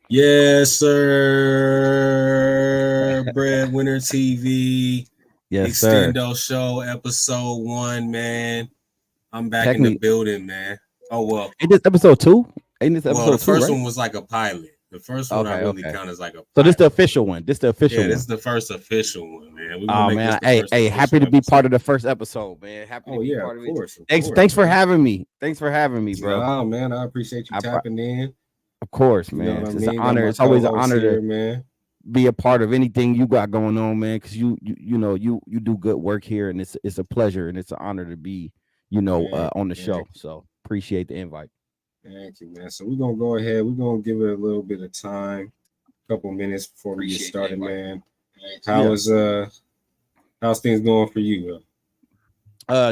Yes, sir. Breadwinner TV Yes, sir. Extendo Show episode 1, man. I'm back in the Technically, building, man. Oh well. ain't this episode two? Ain't this Well, the episode two, first right? one was like a pilot. The first one I Okay, really okay. count as like a So this pilot. the official one. This the official Yeah, this one. is the first official one, man. We're gonna Oh make this man, the hey, first hey, happy official to be part episode. of the first episode, man. Happy to Oh be yeah, part of of it. course, of Thanks course, for man. having me. Thanks for having me, bro. Nah, man, I appreciate you tapping in. Of course, You know man. what I It's an mean? Got honor. my It's always an co-host honor to here, man. be a part of anything you got going on, man. Because you do good work here, and it's a pleasure and it's an honor to be Thank on the you, thank show. So appreciate the invite. you, thank you, man. So we're gonna go ahead. We're gonna give it a little bit of time, a couple minutes before we get started, man. How Yeah. is how's things going for you?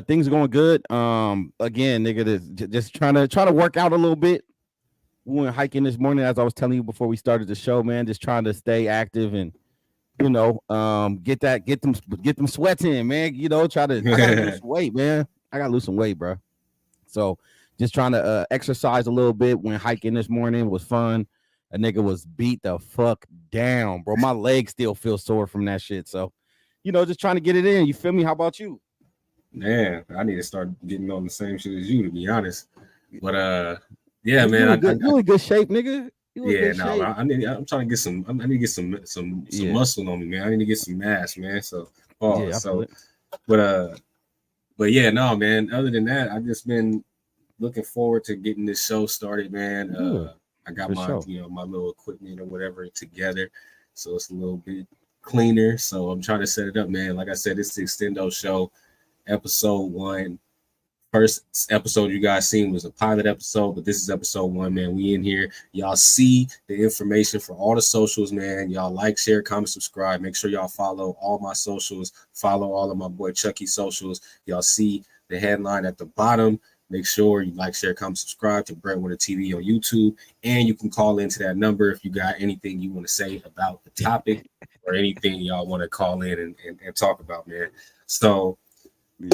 Things going good. Again, nigga, just trying to work out a little bit. We went hiking this morning, as I was telling you before we started the show, man. Just trying to stay active and get them sweats in, man. I gotta lose some weight, man. I gotta lose some weight, bro. So just trying to exercise a little bit. Went hiking this morning, was fun. A nigga was beat the fuck down, bro. My legs still feel sore from that shit. So, just trying to get it in. You feel me? How about you? Man, I need to start getting on the same shit as you, to be honest. But yeah, You man, in good? You in good shape, nigga? You in yeah, good no, shape? I need. I'm trying to get some. I need to get some Yeah, muscle on me, man. I need to get some mass, man. So, yeah. I feel so, it but but yeah, no, man. Other than that, I've just been looking forward to getting this show started, man. good I got for my, sure. my little equipment or whatever together, so it's a little bit cleaner. So I'm trying to set it up, man. Like I said, it's the Extendo Show, episode 1. First episode you guys seen was a pilot episode, but this is episode 1, man. We in here. Y'all see the information for all the socials, man. Y'all like, share, comment, subscribe. Make sure y'all follow all my socials. Follow all of my boy Chucky socials. Y'all see the headline at the bottom. Make sure you like, share, comment, subscribe to Breadwinner TV on YouTube. And you can call into that number if you got anything you want to say about the topic or anything y'all want to call in and talk about, man. So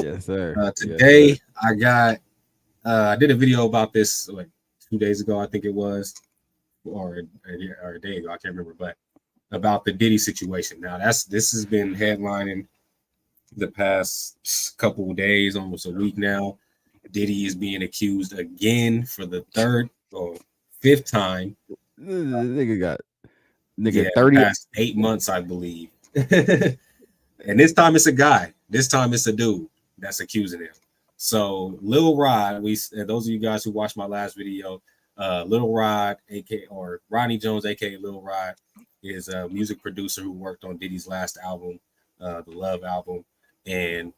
Yes, sir. Yes, sir. today I did a video about this like 2 days ago, I think it was, or a day ago, I can't remember, but about the Diddy situation. Now this has been headlining the past couple of days, almost a week now. Diddy is being accused again for the third or fifth time. Nigga got nigga Yeah, the 30. past 8 months, I believe. And this time it's a guy. This time it's a dude that's accusing him. So Lil Rod, those of you guys who watched my last video, Lil Rod, aka or Ronnie Jones, aka Lil Rod, is a music producer who worked on Diddy's last album, the Love album, and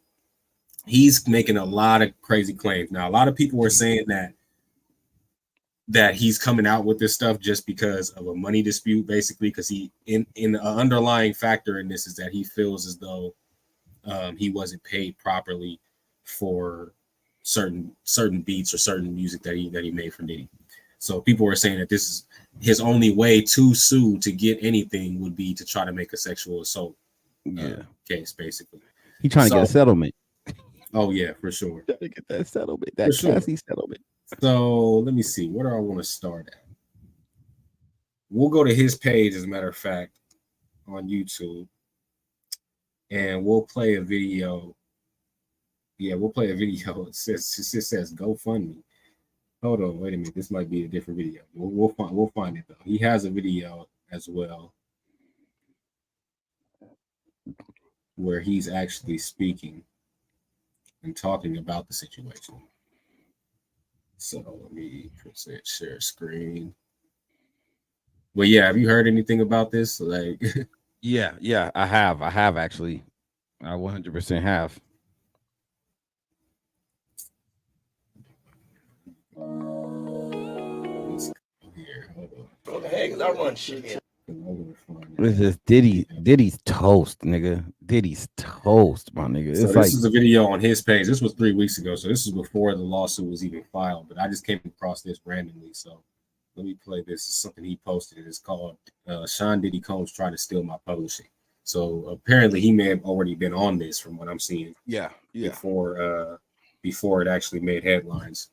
he's making a lot of crazy claims. Now, a lot of people were saying that he's coming out with this stuff just because of a money dispute, basically, because he in an underlying factor in this is that he feels as though he wasn't paid properly for certain beats or certain music that he made for Diddy. So people were saying that this is his only way to sue to get anything would be to try to make a sexual assault Yeah, case, basically. he trying to get a So, settlement. oh yeah, for sure, Trying to get that settlement, for that sure. Cassie settlement. So let me see, where do I want to start at? We'll go to his page, as a matter of fact, on YouTube, and we'll play a video. Yeah, we'll play a video. It says GoFundMe. Hold on, wait a minute. This might be a different video. We'll find it though. He has a video as well where he's actually speaking and talking about the situation. So let me present share screen. But yeah, have you heard anything about this? Like, Yeah, yeah, I have actually. I 100% have. let's go here. Hold on. What the heck? Cause I run shit here. I'm gonna find it. This is Diddy's toast, nigga. Diddy's toast, my nigga. So It's this like, is a video on his page. This was 3 weeks ago, so this is before the lawsuit was even filed. But I just came across this randomly, so let me play this. It's something he posted. It's called "Sean Diddy Combs Trying to Steal My Publishing." So apparently, he may have already been on this, from what I'm seeing, yeah, yeah. before it actually made headlines.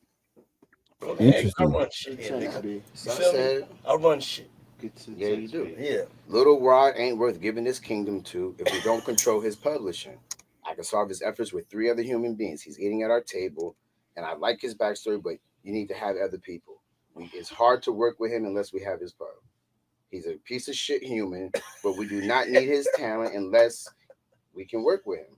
What the heck? I Interesting. run shit here, nigga. You feel me? I run shit. Yeah, you do. Yeah. Little Rod ain't worth giving his kingdom to if we don't control his publishing. I can solve his efforts with 3 other human beings. He's eating at our table, and I like his backstory, but you need to have other people. It's hard to work with him unless we have his pub. He's a piece of shit human, but we do not need his talent unless we can work with him.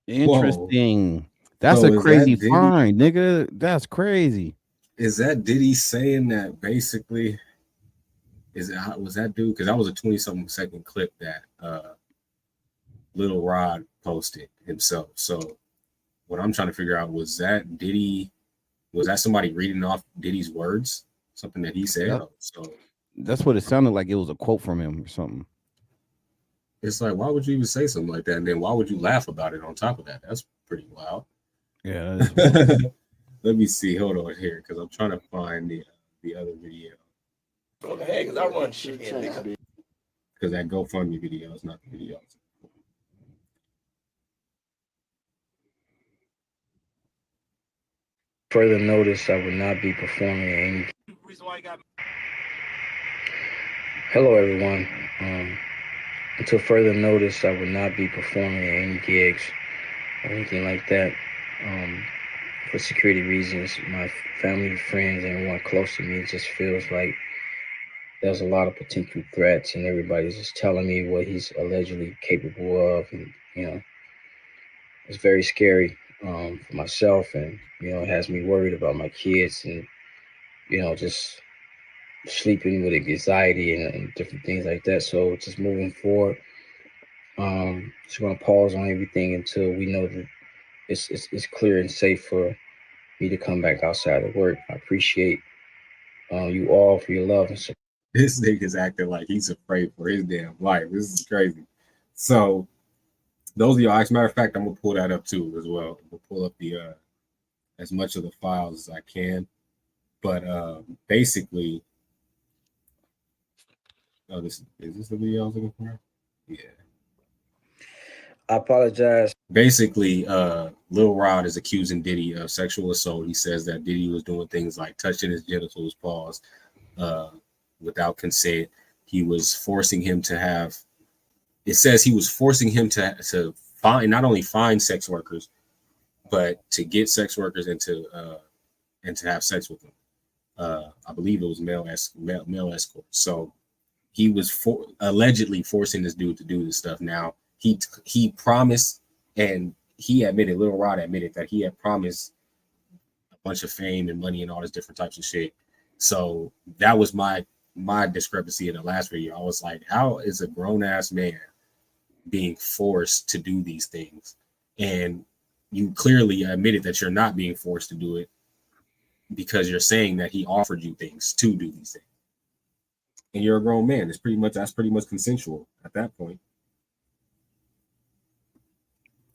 Yeah. Whoa. Interesting. That's a So is crazy that Diddy? find, nigga. That's crazy. Is that Diddy saying that basically? Was that dude? Because that was a 20-something second clip that Little Rod posted himself. So what I'm trying to figure out, was that Diddy? Was that somebody reading off Diddy's words? Something that he said? Yep. So That's what it sounded like. It was a quote from him or something. it's like, why would you even say something like that? And then why would you laugh about it on top of that? That's pretty wild. Yeah, that is wild. Let me see. Hold on here, because I'm trying to find the other video. What the heck? Because I run shit here, nigga. Because that GoFundMe video is not the video. Further notice, I will not be performing at any. Hello, everyone. Until further notice, I will not be performing at any gigs or anything like that. For security reasons, my family, friends, and everyone close to me just feels like there's a lot of potential threats, and everybody's just telling me what he's allegedly capable of, and it's very scary for myself, and it has me worried about my kids, and just sleeping with anxiety and different things like that. So just moving forward, just gonna pause on everything until we know that it's clear and safe for me to come back outside of work. I appreciate you all for your love and support. This nigga's acting like he's afraid for his damn life. This is crazy. So those of y'all, as a matter of fact, I'm gonna pull that up too as well. We'll pull up the as much of the files as I can. But basically, oh, this is this the video I was looking for? Yeah. I apologize. Basically, Lil Rod is accusing Diddy of sexual assault. He says that Diddy was doing things like touching his genitals, paws, uh, without consent. He was forcing him to have. It says he was forcing him to find, not only find sex workers, but to get sex workers and to have sex with them. I believe it was male escort. So he was allegedly forcing this dude to do this stuff. Now he promised, and he admitted, Little Rod admitted that he had promised a bunch of fame and money and all this different types of shit. So that was my discrepancy in the last video. I was like, how is a grown ass man being forced to do these things? And you clearly admitted that you're not being forced to do it, because you're saying that he offered you things to do these things. And you're a grown man. That's pretty much consensual at that point,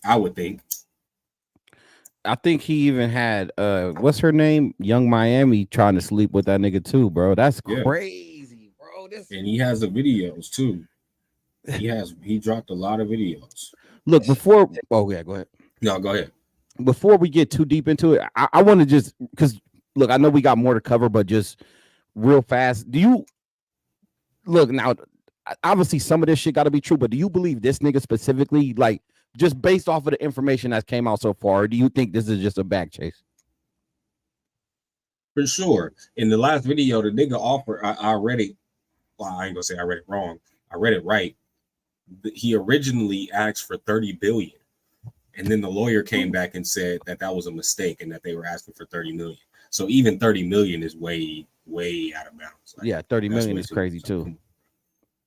I would think. I think he even had what's her name? Young Miami trying to sleep with that nigga too, bro. That's crazy, bro. And he has the videos too. He dropped a lot of videos. Look, before go ahead. No, go ahead. Before we get too deep into it, I want to just, because look, I know we got more to cover, but just real fast. Do you look now? Obviously, some of this shit got to be true, but do you believe this nigga specifically, like, just based off of the information that came out so far, or do you think this is just a back chase? For sure. In the last video, the nigga offered, I read it. Well, I ain't gonna say I read it wrong. I read it right. He originally asked for 30 billion. And then the lawyer came back and said that that was a mistake and that they were asking for 30 million. So even 30 million is way out of bounds. Like, yeah, 30 million is crazy too.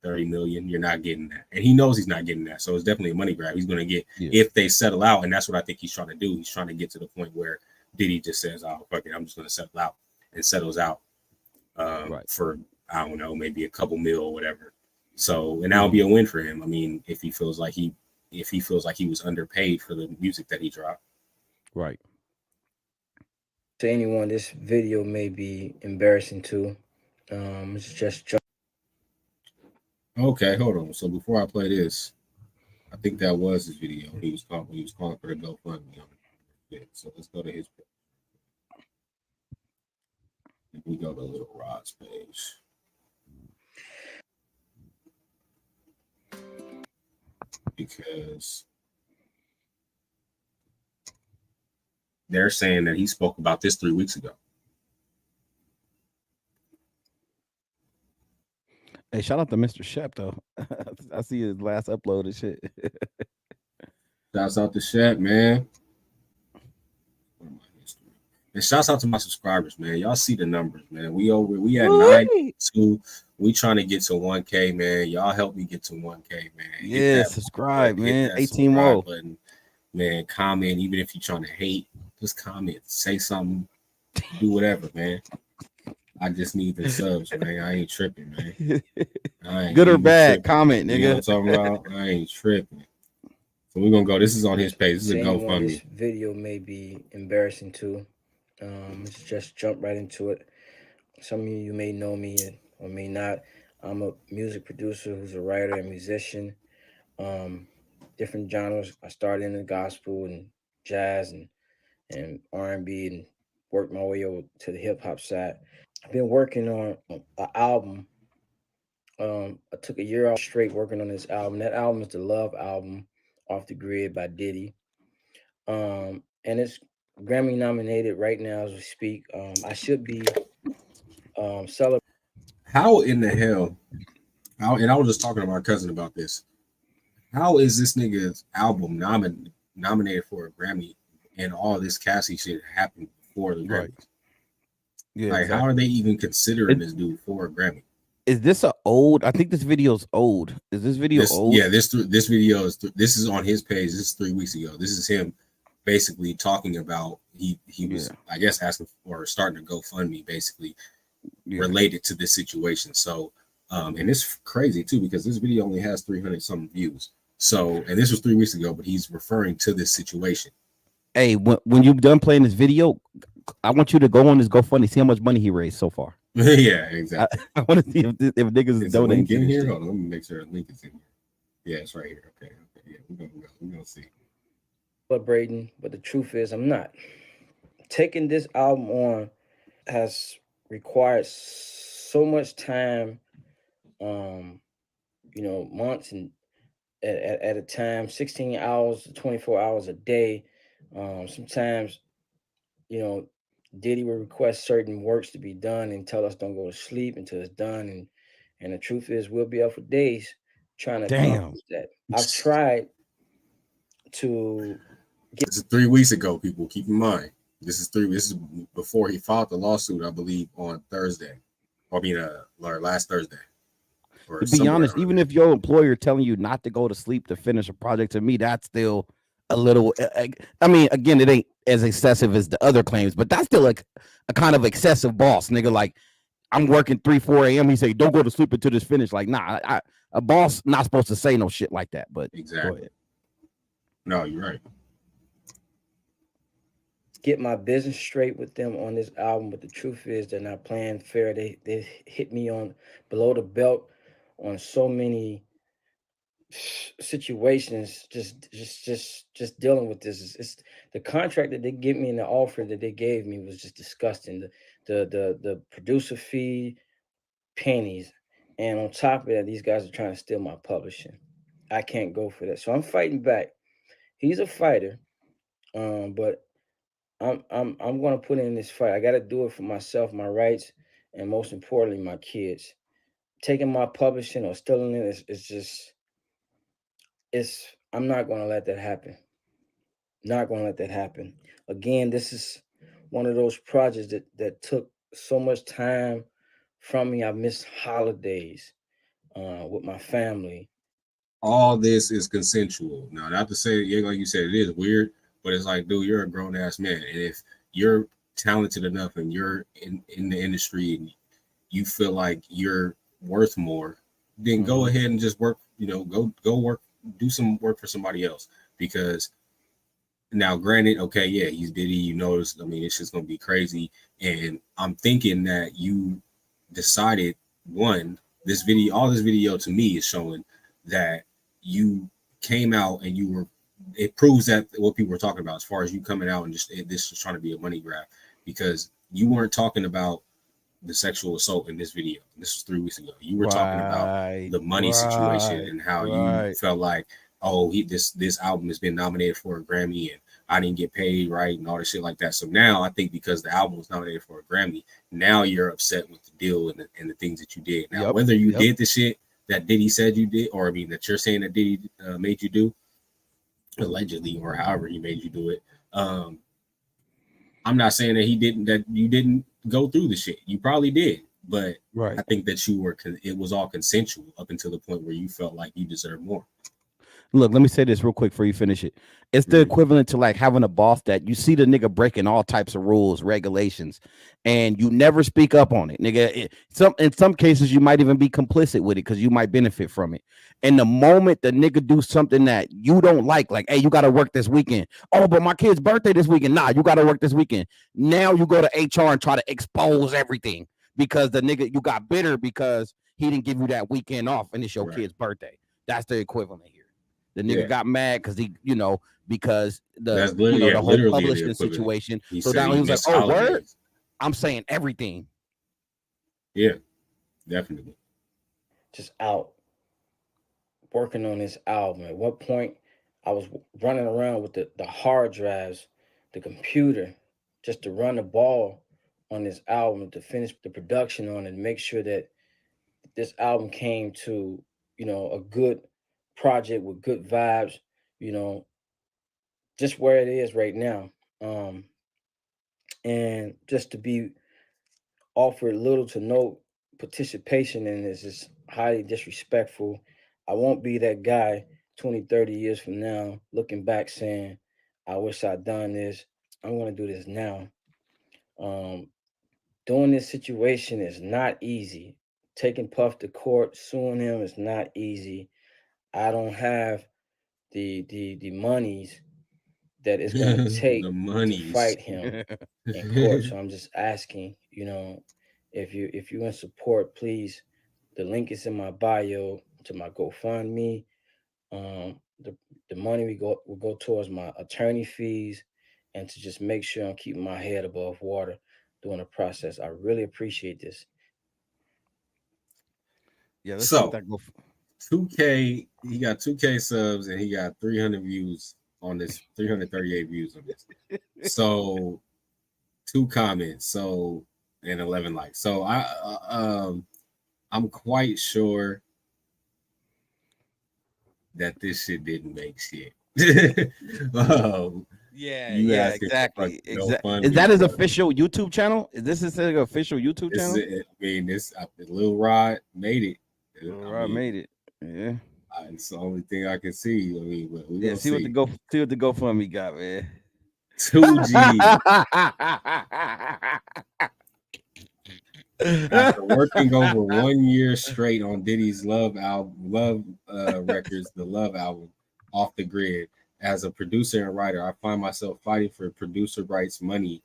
30 million, you're not getting that. And he knows he's not getting that. So it's definitely a money grab. He's going to get, if they settle out. And that's what I think he's trying to do. He's trying to get to the point where Diddy just says, oh, fuck it, I'm just going to settle out, and settles out for, I don't know, maybe a couple mil or whatever. So, and that'll be a win for him. I mean, if he feels like he was underpaid for the music that he dropped. Right. To anyone, this video may be embarrassing too. It's just okay. Hold on. So before I play this, I think that was his video. He was calling for the GoFundMe. So let's go to his page. If we go to Little Rod's page. because they're saying that he spoke about this 3 weeks ago. Hey, shout out to Mr. Shep though. I see his last upload and shit. Shouts out to Shaq, man. And shouts out to my subscribers, man. Y'all see the numbers, man. We at 92. We trying to get to 1K, man. Y'all help me get to 1K, man. Yeah, subscribe, man. 18 more button, man. Comment, even if you're trying to hate, just comment, say something, do whatever, man. I just need the subs, man. I ain't tripping, man. Good or bad, tripping. comment, nigga. You know what I'm talking about? I ain't tripping. So we're gonna go. This is on his page. This is a GoFundMe. This video may be embarrassing too. Let's just jump right into it. Some of you may know me or may not. I'm a music producer who's a writer and musician. Different genres. I started in the gospel and jazz and R&B and worked my way over to the hip hop side. I've been working on an album. I took a year off straight working on this album. That album is the Love album, Off the Grid by Diddy. And it's Grammy nominated right now as we speak. I should be celebrating. How in the hell? And I was just talking to my cousin about this. How is this nigga's album nominated for a Grammy and all this Cassie shit happened before the Grammys? Right. Yeah, like, how are they even considering this dude for a Grammy? Is this a old? I think this video's old. Is this video old? Yeah, this video is this is on his page. This is 3 weeks ago. This is him basically talking about he was I guess asking or starting to GoFundMe basically related to this situation. So and it's crazy too because this video only has 300 something views. So and this was 3 weeks ago, but he's referring to this situation. Hey, when you're done playing this video, I want you to go on this GoFundMe, see how much money he raised so far. Yeah, exactly. I want to see if niggas is donating. In here? Hold on, let me make sure the link is in here. Yeah, it's right here. Okay. Yeah, we're gonna see. Celebrating, but the truth is, I'm not. Taking this album on has required so much time. Months and at a time, 16 hours to 24 hours a day. Sometimes, Diddy will request certain works to be done and tell us don't go to sleep until it's done. And the truth is we'll be up for days trying to accomplish that. I've tried to get. This is 3 weeks ago, people. Keep in mind. This is before he filed the lawsuit, I believe, on Thursday. Or last Thursday. To be honest, even if your employer telling you not to go to sleep to finish a project, to me, that's still a little. I mean, again, it ain't as excessive as the other claims, but that's still like a kind of excessive boss, nigga. Like, I'm working 3-4 a.m. He say, don't go to sleep until this finish. Like, nah, a boss not supposed to say no shit like that. But exactly. Go ahead. No, you're right. Get my business straight with them on this album, but the truth is they're not playing fair. They hit me on below the belt on so many situations. Just dealing with this. It's the contract that they give me and the offer that they gave me was just disgusting. The producer fee, pennies, and on top of that, these guys are trying to steal my publishing. I can't go for that, so I'm fighting back. He's a fighter, but I'm going to put in this fight. I got to do it for myself, my rights, and most importantly, my kids. Taking my publishing or stealing it I'm not going to let that happen. Not going to let that happen. Again, this is one of those projects that took so much time from me. I missed holidays with my family. All this is consensual. Now, not to say, yeah, like you said, it is weird, but it's like, dude, you're a grown ass man, and if you're talented enough and you're in the industry and you feel like you're worth more, then go ahead and just work. Go work, do some work for somebody else. Because now, granted, okay, yeah, he's Diddy. You notice, I mean, it's just gonna be crazy. And I'm thinking that you decided all this video to me is showing that you came out and it proves that what people were talking about as far as you coming out and this was trying to be a money grab, because you weren't talking about the sexual assault in this video. This was 3 weeks ago. You were talking about the money situation and how you felt like oh, this album has been nominated for a Grammy and I didn't get paid right and all this shit like that. So now I think because the album was nominated for a Grammy, now you're upset with the deal and the things that you did. Now, whether you did the shit that Diddy said you did, or I mean that you're saying that Diddy made you do, allegedly, or however he made you do it. I'm not saying that you didn't go through the shit. You probably did, but I think that it was all consensual up until the point where you felt like you deserved more. Look, let me say this real quick before you finish it. It's the equivalent to like having a boss that you see the nigga breaking all types of rules, regulations, and you never speak up on it, nigga. In some cases, you might even be complicit with it because you might benefit from it. And the moment the nigga do something that you don't like, hey, you got to work this weekend. Oh, but my kid's birthday this weekend. Nah, you got to work this weekend. Now you go to HR and try to expose everything because the nigga, you got bitter because he didn't give you that weekend off and it's your kid's birthday. That's the equivalent here. The nigga got mad because because the whole publishing situation. So now he was like, "Oh, word! I'm saying everything." Yeah, definitely. Just out working on this album. At what point I was running around with the hard drives, the computer, just to run the ball on this album, to finish the production on it, and make sure that this album came to, a good project with good vibes, just where it is right now. And just to be offered little to no participation in this is highly disrespectful. I won't be that guy 20, 30 years from now looking back saying, I wish I'd done this. I'm going to do this now. Doing this situation is not easy. Taking Puff to court, suing him is not easy. I don't have the monies that it's going to take to fight him in court. So I'm just asking, if you in support, please. The link is in my bio to my GoFundMe. The money will go towards my attorney fees and to just make sure I'm keeping my head above water during the process. I really appreciate this. Yeah, let's so that go. 2K, he got 2K subs and he got 300 views on this, 338 views on this. So 2 comments, and 11 likes. So I'm quite sure that this shit didn't make shit. Yeah, exactly. Is that his official YouTube channel? Is this his official YouTube channel? Lil Rod made it. Lil Rod made it. Yeah. It's the only thing I can see. We see what the GoFundMe got, man. 2G. After working over 1 year straight on Diddy's Love records, the Love album, Off the Grid, as a producer and writer, I find myself fighting for producer rights money,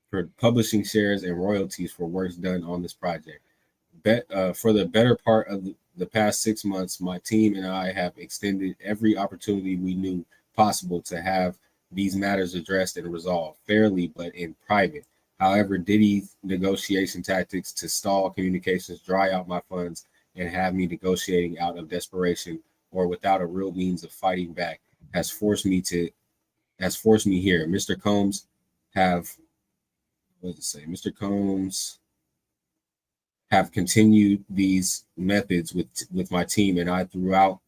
for publishing shares and royalties for works done on this project. For the better part of the past 6 months, my team and I have extended every opportunity we knew possible to have these matters addressed and resolved fairly, but in private. However, Diddy's negotiation tactics to stall communications, dry out my funds, and have me negotiating out of desperation or without a real means of fighting back has forced me here. Mr. Combs Mr. Combs have continued these methods with my team and I throughout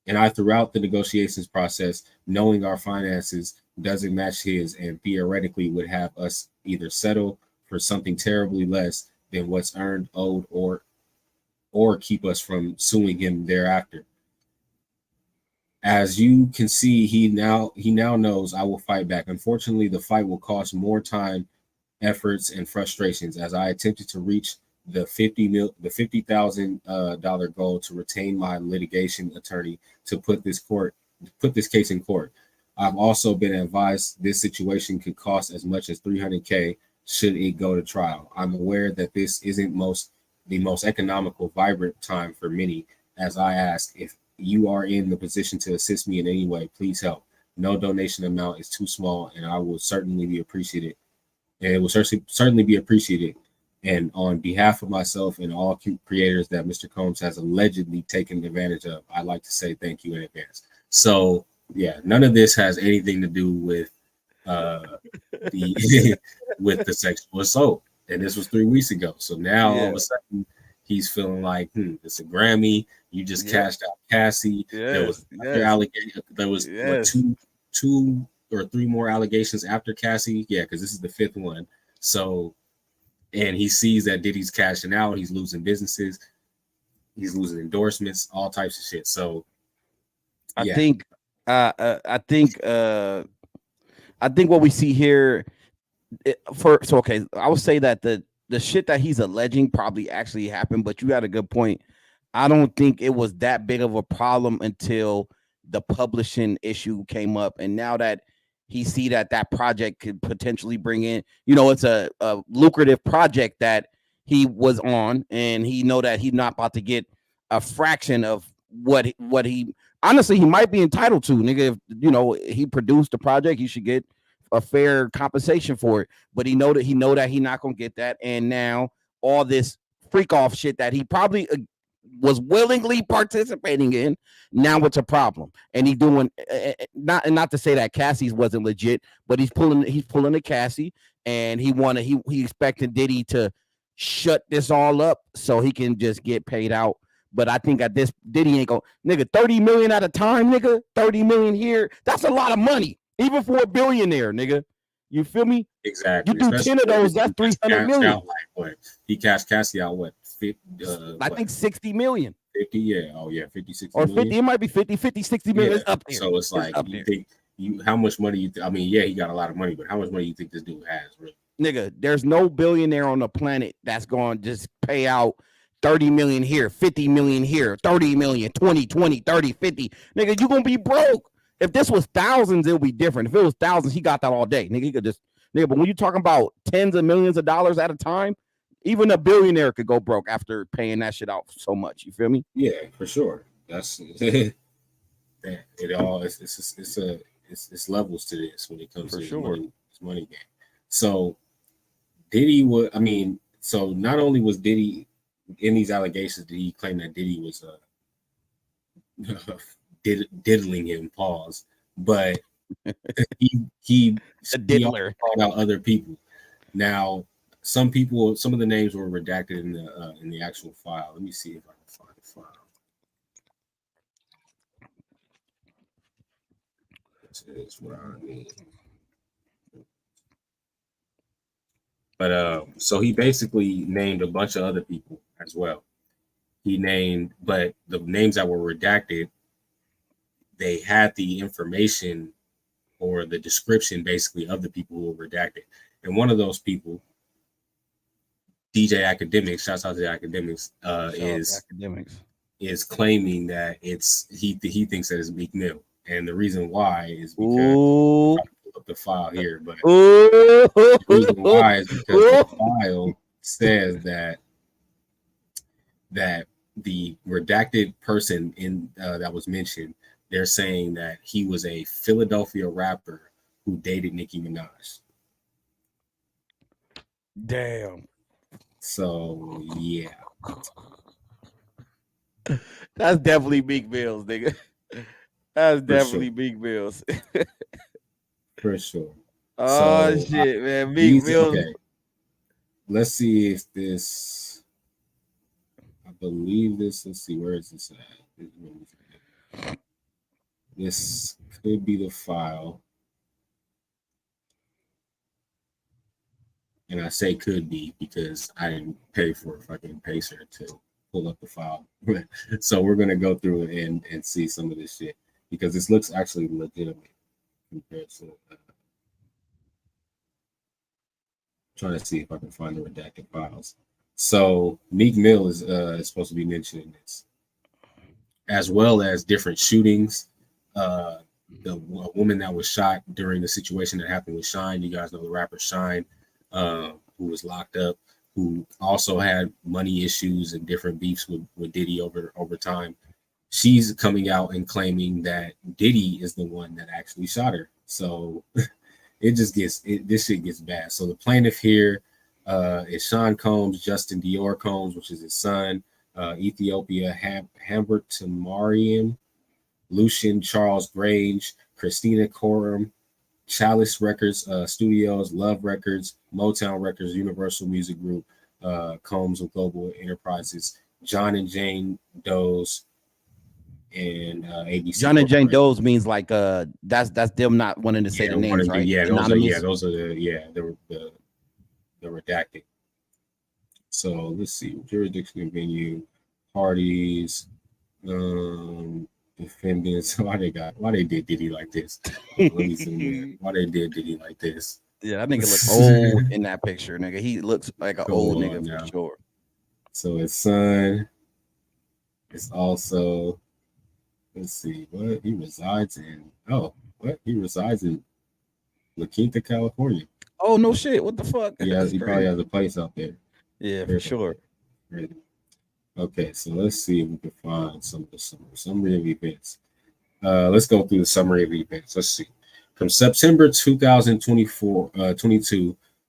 the negotiations process, knowing our finances doesn't match his and theoretically would have us either settle for something terribly less than what's earned, owed, or keep us from suing him thereafter. As you can see, he now knows I will fight back. Unfortunately, the fight will cost more time, efforts, and frustrations as I attempted to reach the $50,000 goal to retain my litigation attorney to put this case in court. I've also been advised this situation could cost as much as $300K should it go to trial. I'm aware that this isn't the most economical, vibrant time for many, as I ask, if you are in the position to assist me in any way, please help. No donation amount is too small, and I will certainly be appreciated. And it will certainly be appreciated. And on behalf of myself and all creators that Mr. Combs has allegedly taken advantage of, I'd like to say thank you in advance. So yeah, none of this has anything to do with the with the sexual assault. And this was 3 weeks ago. So now all of a sudden he's feeling like, it's a Grammy. You just cashed out Cassie. There was another allegation. There was what, two or three more allegations after Cassie. Yeah, because this is the fifth one. So, and he sees that Diddy's cashing out. He's losing businesses. He's losing endorsements, all types of shit. So, I think what we see here I would say that the shit that he's alleging probably actually happened, but you had a good point. I don't think it was that big of a problem until the publishing issue came up, and now that he see that project could potentially bring in, it's a lucrative project that he was on, and he know that he's not about to get a fraction of what he honestly he might be entitled to, nigga. If he produced the project, he should get a fair compensation for it, but he know that he not gonna get that, and now all this freak off shit that he probably was willingly participating in, now it's a problem, and he doing not to say that Cassie's wasn't legit, but he's pulling a Cassie, and he expecting Diddy to shut this all up so he can just get paid out. But I think at this, Diddy ain't gonna, nigga, 30 million at a time, nigga, 30 million here, that's a lot of money. Even for a billionaire, nigga. You feel me? Exactly. You do 10 of those, that's 300 million. Out like what? He cashed Cassie out what? 50, I think 60 million. 50, yeah. Oh, yeah, 50, 60 or 50, million. It might be 50, 60 million. Yeah. It's up there. So it's like, you think, how much money I mean, yeah, he got a lot of money, but how much money you think this dude has, really? Nigga, there's no billionaire on the planet that's going to just pay out 30 million here, 50 million here, 30 million, 20, 30, 50. Nigga, you going to be broke. If this was thousands, it would be different. If it was thousands, he got that all day. Nigga, he could just, but when you're talking about tens of millions of dollars at a time, even a billionaire could go broke after paying that shit out so much. You feel me? Yeah, for sure. That's it. All it's levels to this when it comes to money game. So Diddy was, so not only was Diddy in these allegations, did he claim that Diddy was diddling him, but he a diddler called out other people. Now, some of the names were redacted in the actual file. Let me see if I can find the file. This is what I mean. But so he basically named a bunch of other people as well. He named, but the names that were redacted, they had the information or the description basically of the people who were redacted. And one of those people, DJ Academics, shouts out to the Academics, is claiming that he thinks that it's Meek Mill. And the reason why is because I'm trying to pull up the file here, but the reason why is because the file says that the redacted person in that was mentioned, they're saying that he was a Philadelphia rapper who dated Nicki Minaj. Damn. So yeah, that's definitely Meek Mills, nigga. That's definitely Meek Mills. For sure. Oh shit, man, Meek Mills. Okay. Let's see if this. I believe this. Let's see, where is this at? This could be the file. And I say could be because I didn't pay for a fucking pacer to pull up the file. So we're going to go through it and see some of this shit because this looks actually legitimate compared to. Trying to see if I can find the redacted files. So Meek Mill is supposed to be mentioned in this, as well as different shootings. The woman that was shot during the situation that happened with Shine. You guys know the rapper Shine, who was locked up, who also had money issues and different beefs with Diddy over time. She's coming out and claiming that Diddy is the one that actually shot her. So it just this shit gets bad. So the plaintiff here, is Sean Combs, Justin Dior Combs, which is his son, Ethiopia Hambert Tamarian, Lucian Charles Grange, Christina Coram, Chalice Records Studios, Love Records, Motown Records, Universal Music Group, Combs and Global Enterprises, John and Jane Doe's, and ABC. John and Jane Doe's means like that's them not wanting to say the names, right? Anonymous. Those are the redacted. So let's see, jurisdiction and venue, parties, defendants. Why they did Diddy like this? Let me zoom in. Why they did Diddy like this? Yeah, that nigga look old in that picture, nigga. He looks like an old nigga now. for sure. So his son is also, let's see, what he resides in. Oh, what he resides in La Quinta, California. Oh no shit! What the fuck? Yeah, he probably has a place out there. Yeah, for sure. Okay, so let's see if we can find some of the summary of events. Let's go through the summary of events. Let's see. From September 22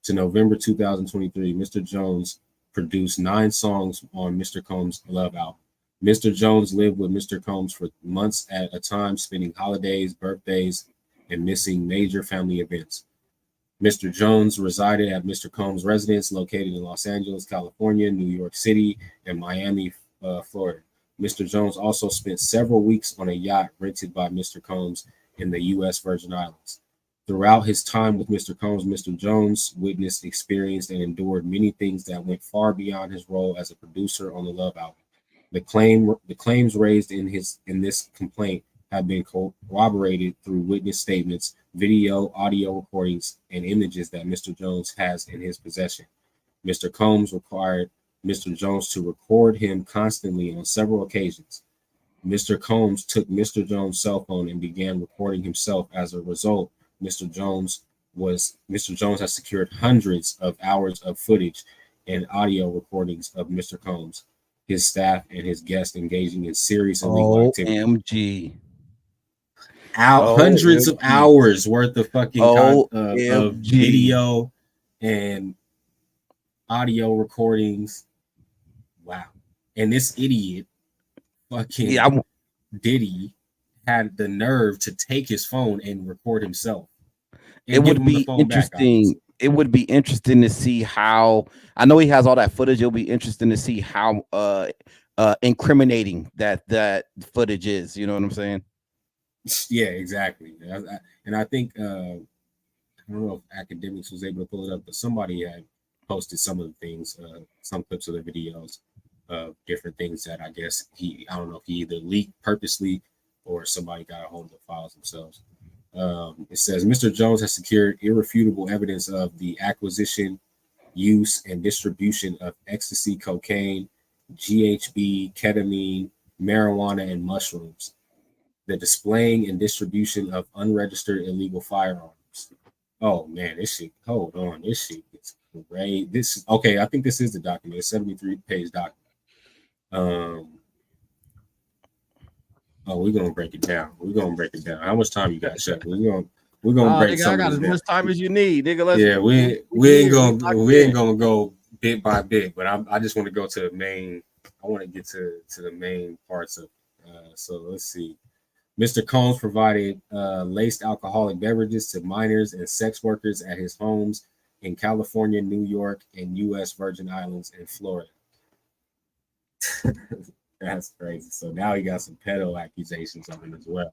to November 2023, Mr. Jones produced 9 songs on Mr. Combs' Love album. Mr. Jones lived with Mr. Combs for months at a time, spending holidays, birthdays, and missing major family events. Mr. Jones resided at Mr. Combs' residence located in Los Angeles, California, New York City, and Miami, Florida. Mr. Jones also spent several weeks on a yacht rented by Mr. Combs in the U.S. Virgin Islands. Throughout his time with Mr. Combs, Mr. Jones witnessed, experienced, and endured many things that went far beyond his role as a producer on the Love album. The claims raised in this complaint have been corroborated through witness statements, video, audio recordings, and images that Mr. Jones has in his possession. Mr. Combs required Mr. Jones to record him constantly on several occasions. Mr. Combs took Mr. Jones' cell phone and began recording himself. As a result, Mr. Jones has secured hundreds of hours of footage and audio recordings of Mr. Combs, his staff, and his guests engaging in serious illegal activity. OMG. Hundreds of hours worth of fucking of video and audio recordings. Wow. And this idiot fucking Diddy had the nerve to take his phone and record himself. It would be interesting. It would be interesting to see how, I know he has all that footage. It'll be interesting to see how incriminating that footage is. You know what I'm saying? Yeah, exactly. And I think I don't know if Academics was able to pull it up, but somebody had posted some of the things, some clips of the videos of different things that I guess I don't know if he either leaked purposely or somebody got a hold of the files themselves. It says Mr. Jones has secured irrefutable evidence of the acquisition, use, and distribution of ecstasy, cocaine, GHB, ketamine, marijuana, and mushrooms. The displaying and distribution of unregistered illegal firearms. Oh man, this shit. Hold on, this shit is great. I think this is the document. It's 73-page document. We're gonna break it down. How much time you got, Chef? We're gonna break some. I got as much time as you need, nigga. We ain't gonna go bit by bit, but I just want to go to the main. I want to get to the main parts of. So let's see. Mr. Combs provided laced alcoholic beverages to minors and sex workers at his homes in California, New York, and U.S. Virgin Islands and Florida. That's crazy. So now he got some pedo accusations on him as well.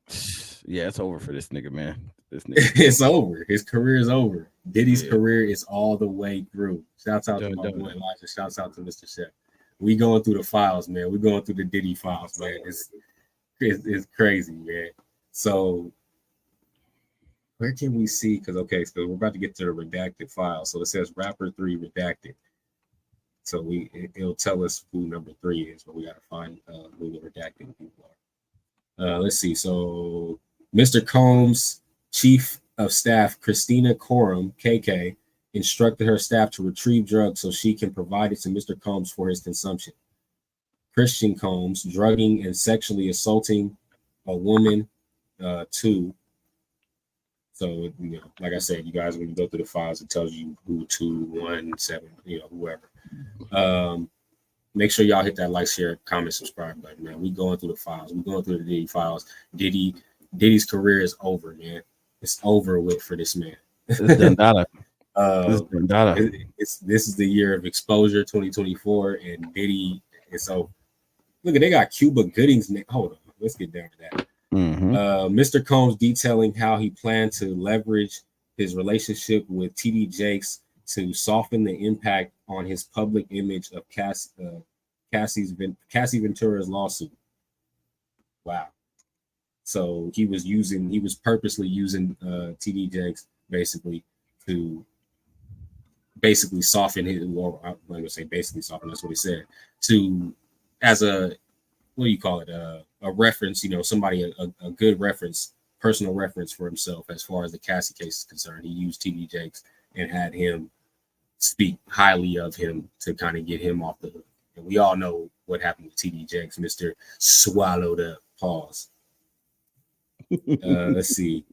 Yeah, it's over for this nigga, man. This nigga. It's over. His career is over. Diddy's career is all the way through. Shouts out to my boy Elijah. Shouts out to Mr. Chef. We going through the files, man. We going through the Diddy files, man. It's crazy, man. So where can we see? Because we're about to get to the redacted file. So it says Rapper 3 redacted. So it'll tell us who number 3 is, but we got to find who the redacted people are. Let's see. So Mr. Combs' chief of staff, Christina Coram, KK, instructed her staff to retrieve drugs so she can provide it to Mr. Combs for his consumption. Christian Combs, drugging and sexually assaulting a woman, 2. So, like I said, you guys, when you go through the files, it tells you who 2, 1, 7, whoever. Make sure y'all hit that like, share, comment, subscribe button, man. We going through the files. We going through the Diddy files. Diddy's career is over, man. It's over with for this man. It's done data. This is the year of exposure, 2024, and Diddy is over. Look, they got Cuba Gooding's name. Hold on, let's get down to that. Mr. Combs detailing how he planned to leverage his relationship with TD Jakes to soften the impact on his public image of Cassie Ventura's lawsuit. Wow. So he was purposely using TD Jakes basically to soften his, well, I'm going to say basically soften, that's what he said, as a, what do you call it, a reference, somebody, a good reference, personal reference for himself as far as the Cassie case is concerned. He used TD Jakes and had him speak highly of him to kind of get him off the hook. And we all know what happened with TD Jakes, Mr. Swallowed Up. Pause. Let's see.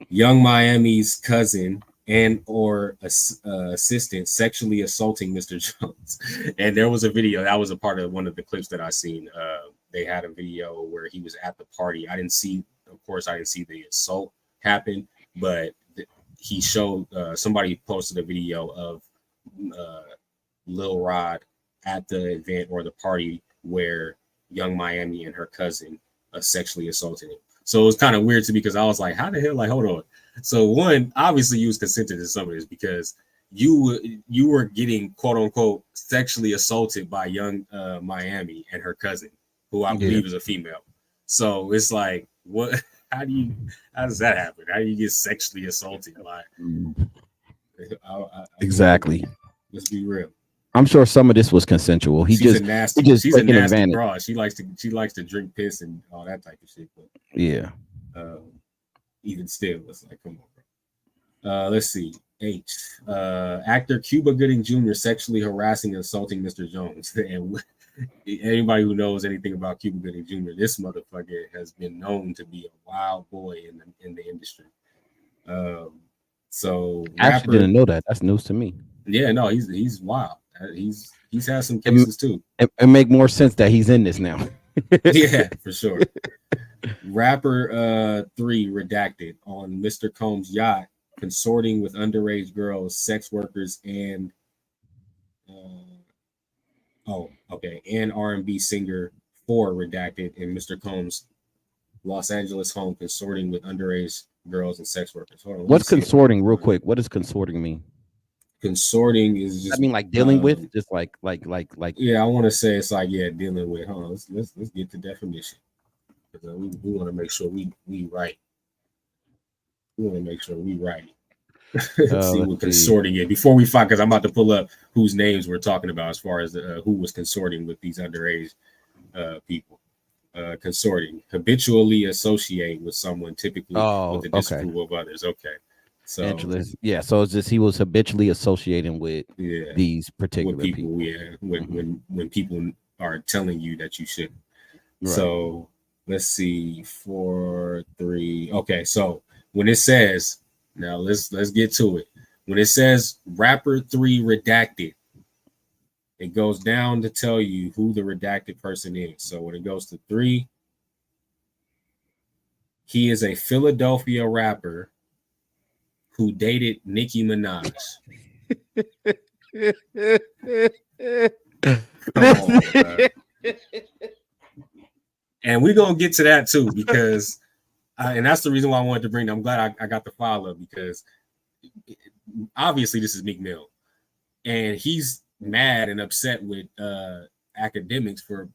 Young Miami's cousin and or assistant sexually assaulting Mr. Jones. And there was a video that was a part of one of the clips that I seen. They had a video where he was at the party. I didn't see the assault happen, but he showed somebody posted a video of Lil Rod at the event or the party where Young Miami and her cousin sexually assaulted him. So it was kind of weird to me because I was like, how the hell? Like, hold on. So one, obviously you was consented to some of this because you were getting quote unquote sexually assaulted by Young Miami and her cousin, who I believe is a female. So it's like, what? How does that happen? How do you get sexually assaulted? Like, exactly. Let's be real. I'm sure some of this was consensual. She's a nasty advantage. Broad. She likes to drink piss and all that type of shit. But yeah. Even still, it's like, come on, bro. Let's see. H. Actor Cuba Gooding Jr. sexually harassing and assaulting Mr. Jones. And anybody who knows anything about Cuba Gooding Jr., this motherfucker has been known to be a wild boy in the industry. So I actually didn't know that. That's news to me. Yeah, no, he's wild. He's had some cases too. It make more sense that he's in this now. Yeah, for sure. Rapper 3 redacted on Mr. Combs' yacht, consorting with underage girls, sex workers, and and R&B singer 4 redacted in Mr. Combs' Los Angeles home, consorting with underage girls and sex workers. Hold on, what's consorting, real quick? What does consorting mean? Consorting is just, I mean, like dealing with, just like. Yeah, I want to say it's like, yeah, dealing with. Hold on, let's get the definition. We want to make sure we right. We want to make sure we right. See what consorting is before we find, because I'm about to pull up whose names we're talking about as far as who was consorting with these underage people. Consorting, habitually associate with someone, typically with the disapproval of others. Okay. So yeah, so it's just he was habitually associating with these particular people. Yeah, when people are telling you that you shouldn't. Right. So let's see, 4, 3. Okay, so when it says, now let's get to it. When it says rapper 3 redacted, it goes down to tell you who the redacted person is. So when it goes to 3, he is a Philadelphia rapper who dated Nicki Minaj. Come on, bro. And we're gonna get to that too, because and that's the reason why I wanted to bring them. I'm glad I got the file up, because obviously this is Meek Mill, and he's mad and upset with academics for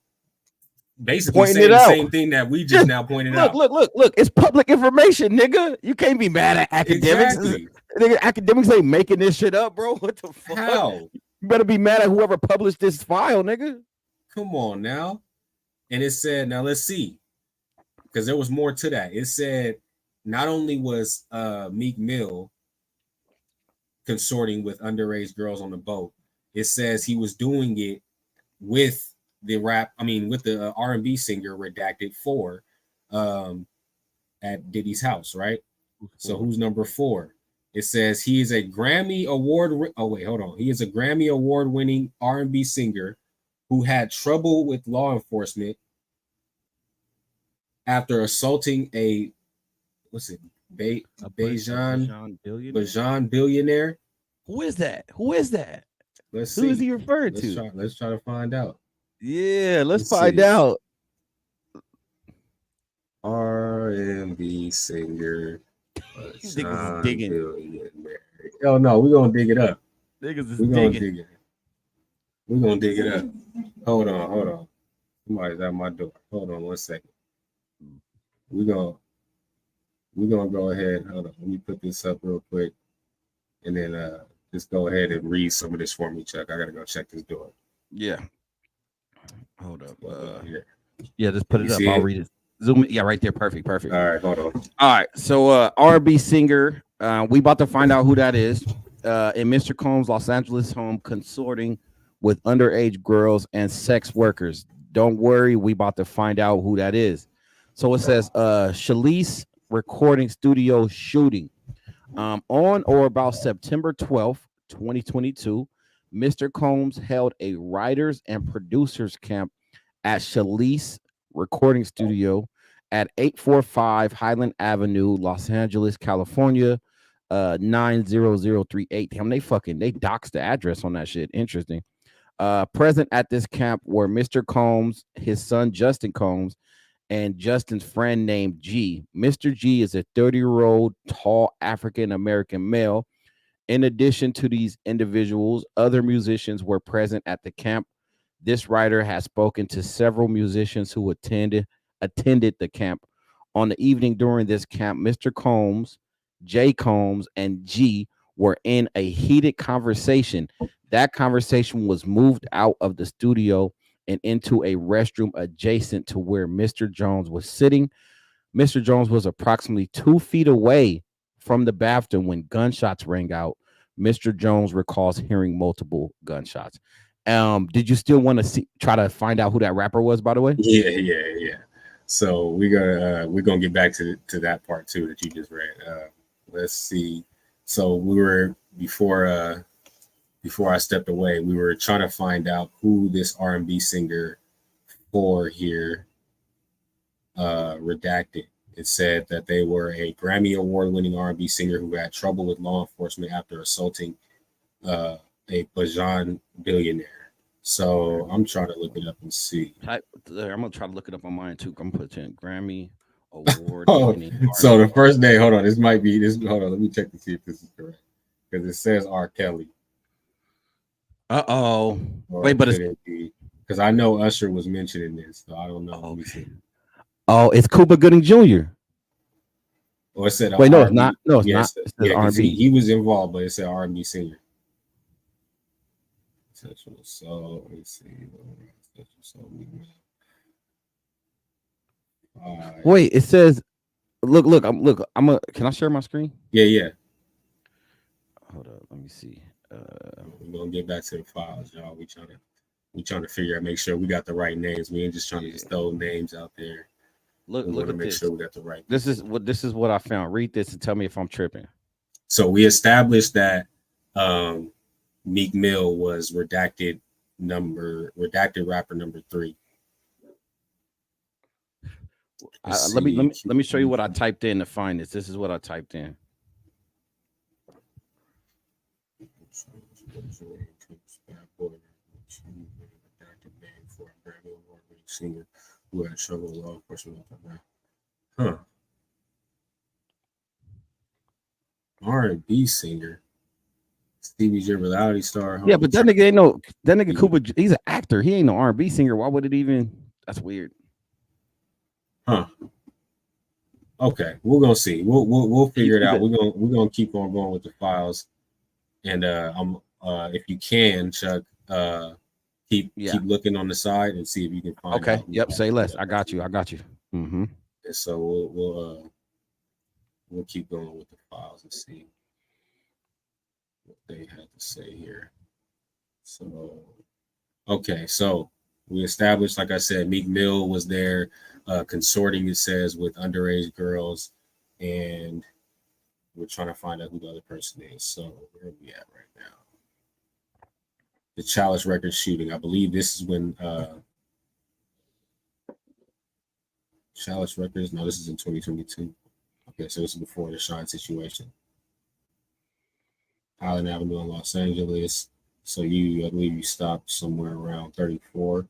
basically saying the same thing that we just now pointed out. Look, it's public information, nigga. You can't be mad at academics. Exactly. Nigga, academics ain't making this shit up, bro. What the fuck? How? You better be mad at whoever published this file, nigga. Come on now. And it said, now let's see, because there was more to that. It said not only was Meek Mill consorting with underage girls on the boat, it says he was doing it with the R&B singer redacted 4 at Diddy's house, right? So who's number 4? It says he is a Grammy award. Oh wait, hold on. He is a Grammy award-winning R&B singer who had trouble with law enforcement after assaulting a what's it? Bajan billionaire. Who is that? Who is that? Let's Who is see. he referred to? Let's try to find out. Yeah, let's Let's find see. out. R&B singer. These niggas is Bajan digging. billionaire. Oh no, we're gonna dig it up. Niggas is We're gonna digging. dig it. We're gonna dig it up. Hold on. Somebody's at my door. Hold on 1 second. We're gonna go ahead. Hold on. Let me put this up real quick. And then just go ahead and read some of this for me, Chuck. I gotta go check this door. Yeah. Hold up. Here. Yeah, just put it up. see I'll it? read it. Zoom it. Yeah, right there. Perfect. All right, hold on. All right. So R&B singer. We about to find out who that is. In Mr. Combs' Los Angeles home, consorting with underage girls and sex workers. Don't worry, we about to find out who that is. So it says Shalice Recording Studio shooting. On or about September 12th, 2022, Mr. Combs held a writers and producers camp at Shalice Recording Studio at 845 Highland Avenue, Los Angeles, California, 90038. Damn, they doxed the address on that shit. Interesting. Present at this camp were Mr. Combs, his son Justin Combs, and Justin's friend named G. Mr. G is a 30-year-old tall African American male. In addition to these individuals, other musicians were present at the camp. This writer has spoken to several musicians who attended the camp. On the evening during this camp, Mr. Combs, J. Combs, and G were in a heated conversation. That conversation was moved out of the studio and into a restroom adjacent to where Mr. Jones was sitting. Mr. Jones was approximately 2 feet away from the bathroom when gunshots rang out. Mr. Jones recalls hearing multiple gunshots. Did you still want to try to find out who that rapper was, by the way? Yeah. So we're gonna get back to that part too that you just read. Let's see. So we were before I stepped away, we were trying to find out who this R&B singer for here redacted. It said that they were a Grammy award-winning R&B singer who had trouble with law enforcement after assaulting a Bajan billionaire. So I'm trying to look it up and see. I'm gonna try to look it up on mine too. I'm gonna put in Grammy award. So the first name, hold on, this might be this. Hold on, let me check to see if this is correct because it says R. Kelly. Wait, but it's because I know Usher was mentioning this, so I don't know. Let me see. Oh, it's Cuba Gooding Jr. Or it said wait, no, it's not. No, it's not. It says R&B. He was involved, but it said R&B singer. So let me see. Wait, it says. Look. Can I share my screen? Yeah. Hold up. Let me see. We're gonna get back to the files, y'all. We trying to figure out, make sure we got the right names. We ain't just trying to just throw names out there. Look at make this. Sure we got the right. This is what I found. Read this and tell me if I'm tripping. So we established that Meek Mill was redacted rapper number 3. Let me show you what I typed in to find this. This is what I typed in. Singer who had trouble with law enforcement. Huh. R&B singer. Stevie J reality star. Yeah, but that nigga ain't no. That nigga Cooper, he's an actor. He ain't no R&B singer. Why would it even? That's weird. Huh. Okay, we're gonna see. We'll figure it out. We're gonna keep on going with the files, and if you can, Chuck, keep looking on the side and see if you can find. Okay. Yep. Say less. I got you. Mm-hmm. And so we'll keep going with the files and see what they had to say here. So, okay, so we established, like I said, Meek Mill was there, consorting, it says, with underage girls and We're trying to find out who the other person is. So where are we at right now? The Chalice Records shooting. I believe this is when Chalice Records. No, this is in 2022. Okay, so this is before the Shine situation. Highland Avenue in Los Angeles. So I believe you stopped somewhere around 34.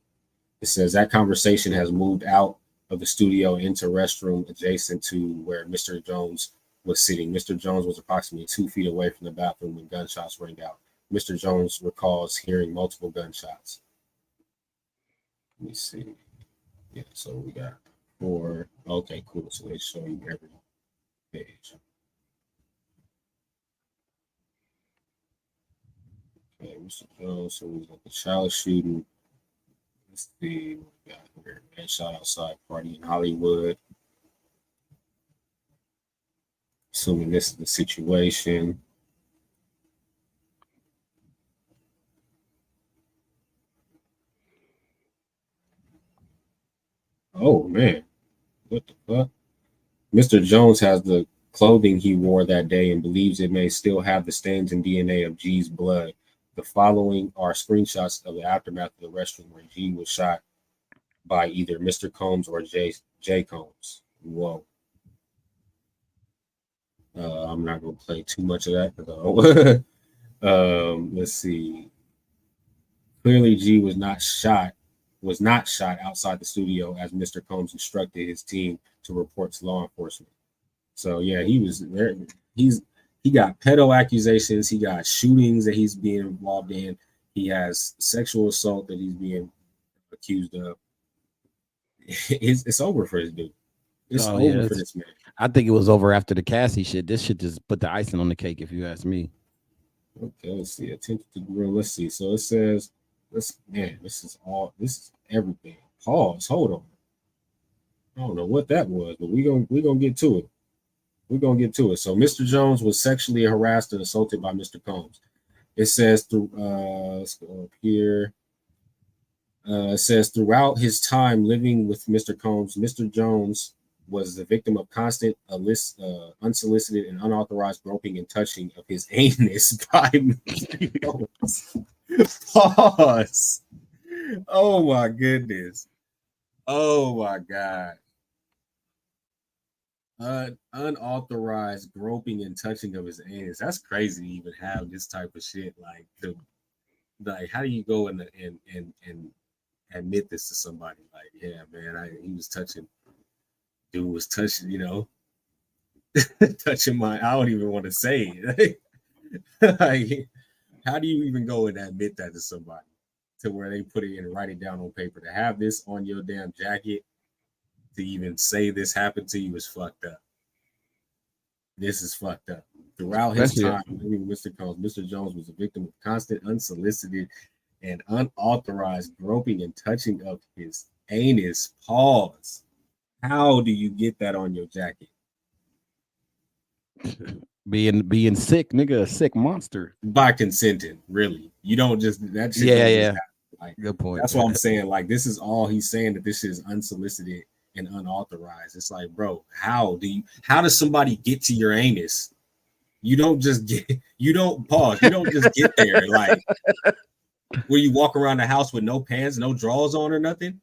It says that conversation has moved out of the studio into restroom adjacent to where Mr. Jones was sitting. Mr. Jones was approximately 2 feet away from the bathroom when gunshots rang out. Mr. Jones recalls hearing multiple gunshots. Let me see. Yeah, so we got 4. Okay, cool. So they show you every page. Okay, Mr. Jones. So we got the Chalice shooting. Let's see what we got here. Man shot outside party in Hollywood. Assuming this is the situation. Oh man, what the fuck? Mr. Jones has the clothing he wore that day and believes it may still have the stains and DNA of G's blood. The following are screenshots of the aftermath of the restroom where G was shot by either Mr. Combs or J. Combs. Whoa. I'm not gonna play too much of that though. Let's see. Clearly, G was not shot outside the studio as Mr. Combs instructed his team to report to law enforcement. So yeah, he was there. He got pedo accusations. He got shootings that he's being involved in. He has sexual assault that he's being accused of. It's over for this dude. It's over for this man. I think it was over after the Cassie shit. This shit just put the icing on the cake, if you ask me. Okay, let's see. Attempted to grill. Let's see. So it says, this is everything. Pause. Hold on. I don't know what that was, but we're gonna get to it. We're gonna get to it. So Mr. Jones was sexually harassed and assaulted by Mr. Combs. It says let's go up here. It says throughout his time living with Mr. Combs, Mr. Jones was the victim of constant, unsolicited, and unauthorized groping and touching of his anus by Mr. Combs. Pause. Oh my goodness. Oh my God. Unauthorized groping and touching of his anus. That's crazy to even have this type of shit. Like how do you go and admit this to somebody? Like, yeah, man, he was touching. Dude was touching, touching my. I don't even want to say it. Like, how do you even go and admit that to somebody? To where they put it and write it down on paper. To have this on your damn jacket, to even say this happened to you is fucked up. This is fucked up. Throughout his time living with Mr. Combs, Mr. Jones was a victim of constant, unsolicited, and unauthorized groping and touching of his anus. Pause. How do you get that on your jacket? Being sick, nigga, a sick monster. By consenting, really. You don't just that shit. Yeah. Like, good point. That's what I'm saying. Like, this is all he's saying, that this is unsolicited and unauthorized. It's like, bro, how does somebody get to your anus? You don't just get you don't just get there. Like, where you walk around the house with no pants, no drawers on or nothing.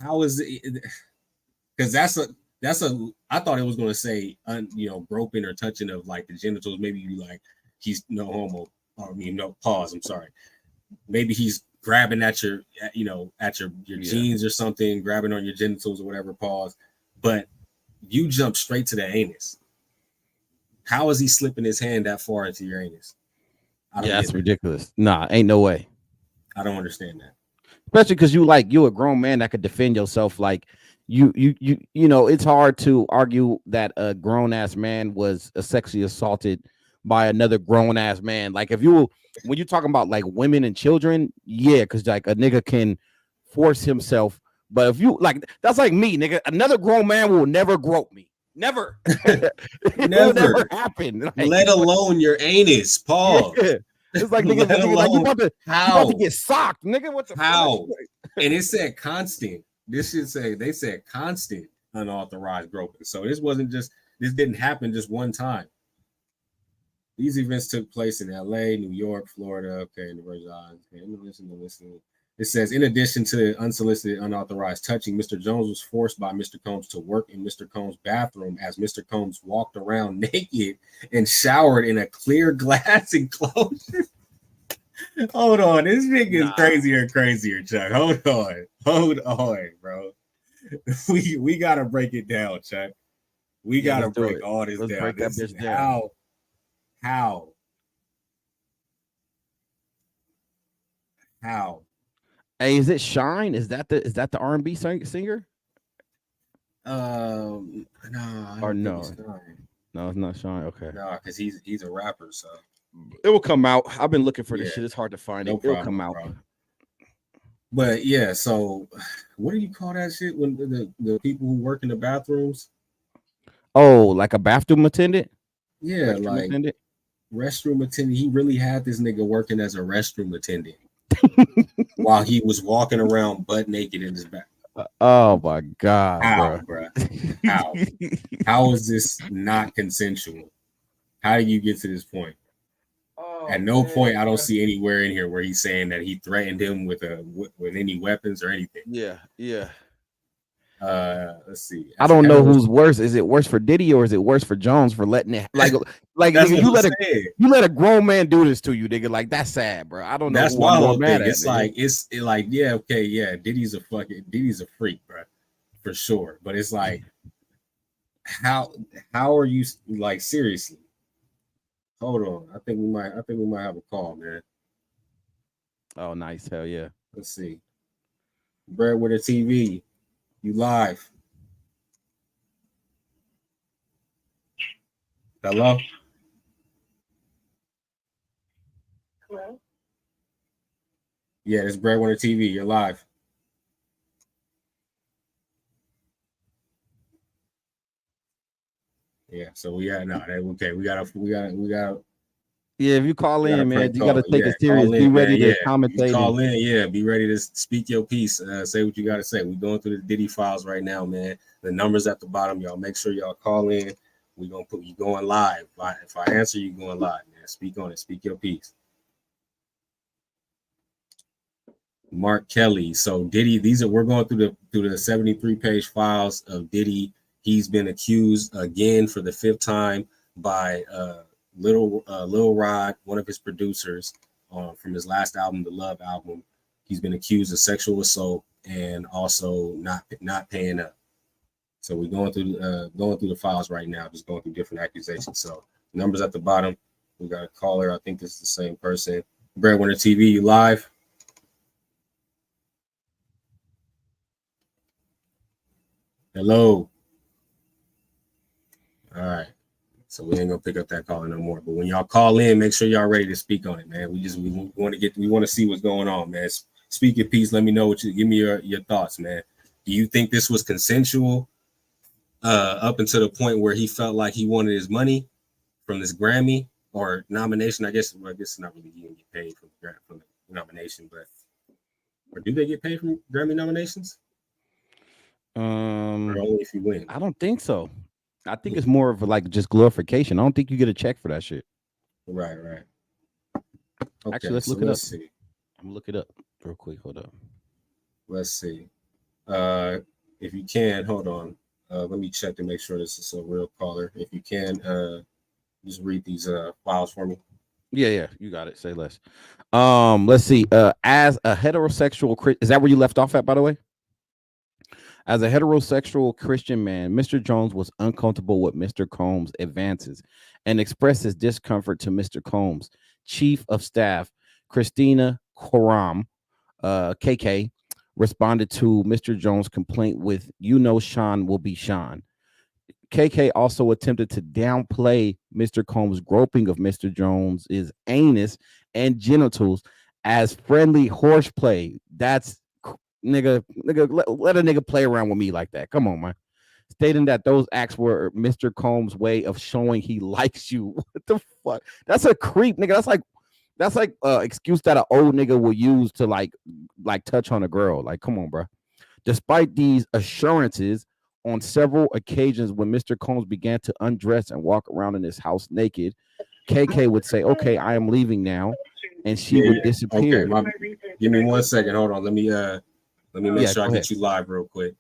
How is it? Because that's a I thought it was going to say groping or touching of like the genitals. Maybe you like he's no homo. No, pause. I'm sorry. Maybe he's grabbing at your jeans or something, grabbing on your genitals or whatever. Pause. But you jump straight to the anus. How is he slipping his hand that far into your anus? That's ridiculous. Nah, ain't no way. I don't understand that. Especially because you a grown man that could defend yourself. Like it's hard to argue that a grown ass man was sexually assaulted by another grown ass man. Like when you're talking about like women and children, yeah, because like a nigga can force himself. But if you like, that's like me, nigga. Another grown man will never grope me. Never. never happen. Like, let alone your anus. Pause. Yeah. It's like nigga, like you about to get socked, nigga. What the how? And it said constant. This should say they said constant unauthorized groping. So this didn't happen just one time. These events took place in L.A., New York, Florida. Okay, in the Virgin Islands. Okay, listen. It says, in addition to unsolicited, unauthorized touching, Mr. Jones was forced by Mr. Combs to work in Mr. Combs' bathroom as Mr. Combs walked around naked and showered in a clear glass enclosure. Hold on, this nigga is crazier and crazier, Chuck. Hold on, bro. We gotta break it down, Chuck. We gotta break all this down. Break that bitch down. How? Hey, is it Shine? Is that the R&B singer? No. Or no? No, it's not Shine. Okay. No, because he's a rapper, so it will come out. I've been looking for this shit. It's hard to find it. It'll come out. But yeah, so what do you call that shit when the people who work in the bathrooms? Oh, like a bathroom attendant? Yeah, restroom attendant. He really had this nigga working as a restroom attendant while he was walking around butt naked in his back. Oh my god, bro. How is this not consensual? How do you get to this point? At no point I don't see anywhere in here where he's saying that he threatened him with any weapons or anything. Yeah. Let's see. I don't know who's worse. Is it worse for Diddy or is it worse for Jones for letting it like nigga, you let a grown man do this to you, nigga? Like that's sad, bro. I don't know. That's why I'm more mad at. It's like Diddy's a freak, bro, for sure. But it's like, how are you like seriously? Hold on, I think we might have a call, man. Oh, nice, hell yeah. Let's see. Breadwinner TV, you live? Hello. Hello. Yeah, it's Breadwinner TV. You're live. Yeah, so we got okay. We got. Yeah, if you call in, man, you gotta take it serious. Be ready to commentate. Call in, be ready to speak your piece. Say what you gotta say. We're going through the Diddy files right now, man. The numbers at the bottom, y'all. Make sure y'all call in. We're gonna put you going live. If I answer you, going live, man. Speak on it. Speak your piece. Mark Kelly. So Diddy, we're going through the 73-page files of Diddy. He's been accused again for the 5th time by Lil Rod, one of his producers, from his last album, the Love album. He's been accused of sexual assault and also not paying up. So we're going through the files right now, just going through different accusations. So numbers at the bottom. We got a caller. I think this is the same person. Breadwinner TV, you live? Hello. All right. So we ain't gonna pick up that caller no more. But when y'all call in, make sure y'all ready to speak on it, man. We want to see what's going on, man. Speak your piece. Let me know give me your thoughts, man. Do you think this was consensual up until the point where he felt like he wanted his money from this Grammy or nomination? I guess it's not really, he didn't get paid from the nomination, but or do they get paid from Grammy nominations? Or only if you win? I don't think so. I think it's more of like just glorification. I don't think you get a check for that shit. Right. Okay, actually, let's look it up. See. I'm gonna look it up real quick. Hold up. Let's see. If you can, hold on. Let me check to make sure this is a real caller. If you can, just read these files for me. Yeah, you got it. Say less. Let's see. As a heterosexual, is that where you left off at, by the way? As a heterosexual Christian man, Mr. Jones was uncomfortable with Mr. Combs' advances and expressed his discomfort to Mr. Combs' chief of staff, Christina Coram, KK, responded to Mr. Jones' complaint with, Sean will be Sean. KK also attempted to downplay Mr. Combs' groping of Mr. Jones' anus and genitals as friendly horseplay. That's nigga, let a nigga play around with me like that. Come on, man. Stating that those acts were Mr. Combs' way of showing he likes you. What the fuck? That's a creep, nigga. That's like excuse that an old nigga will use to like touch on a girl. Like, come on, bro. Despite these assurances, on several occasions when Mr. Combs began to undress and walk around in his house naked, KK would say, "Okay, I am leaving now," and she would disappear. Okay, give me 1 second. Hold on. Let me make sure I go ahead. get you live real quick.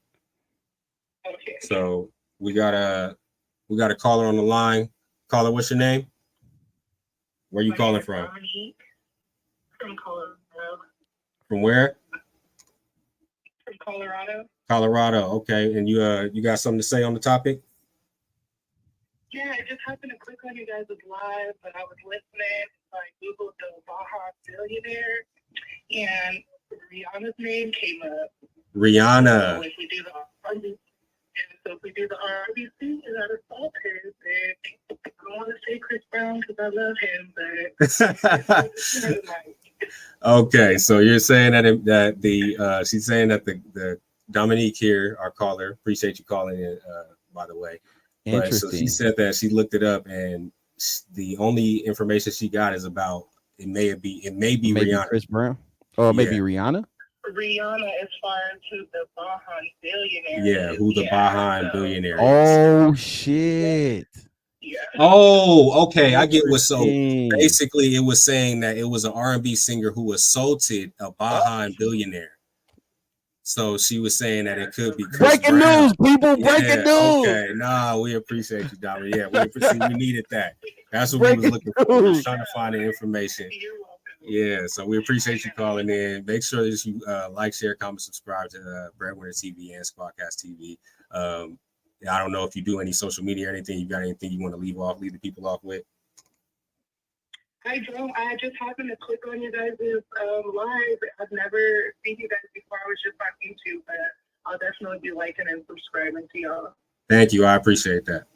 So we got a caller on the line. Caller, what's your name? Where you calling from? From Colorado. From where? From Colorado. Colorado. Okay, and you got something to say on the topic? Yeah, I just happened to click on you guys' live, but I was listening. So I googled the Baja billionaire, and Rihanna's name came up. Rihanna. So if we do the RBC, is that a falter? I don't want to say Chris Brown because I love him, but Okay, so you're saying that she's saying that the Dominique here, our caller, appreciate you calling in, by the way. But so she said that she looked it up, and the only information she got is about it may be Rihanna. Chris Brown, or maybe Rihanna. Rihanna as far as who the Bahan billionaire is. Who the Bahan billionaire is. Oh, shit. Yeah. Oh, okay. I get what. So basically, it was saying that it was an R&B singer who assaulted a Bahan billionaire. So she was saying that it could be Chris breaking Brown. news, people. Breaking news. Okay, nah, we appreciate you, Dominic. Yeah, we needed that. That's what we was looking for. We was trying to find the information. Yeah, so we appreciate you calling in. Make sure that you like, share, comment, subscribe to Breadwinner TV and Squadcast TV. I don't know if you do any social media or anything. You got anything you want to leave the people off with? I don't. I just happened to click on you guys' live. I've never seen you guys before. I was just on YouTube, but I'll definitely be liking and subscribing to y'all. Thank you. I appreciate that.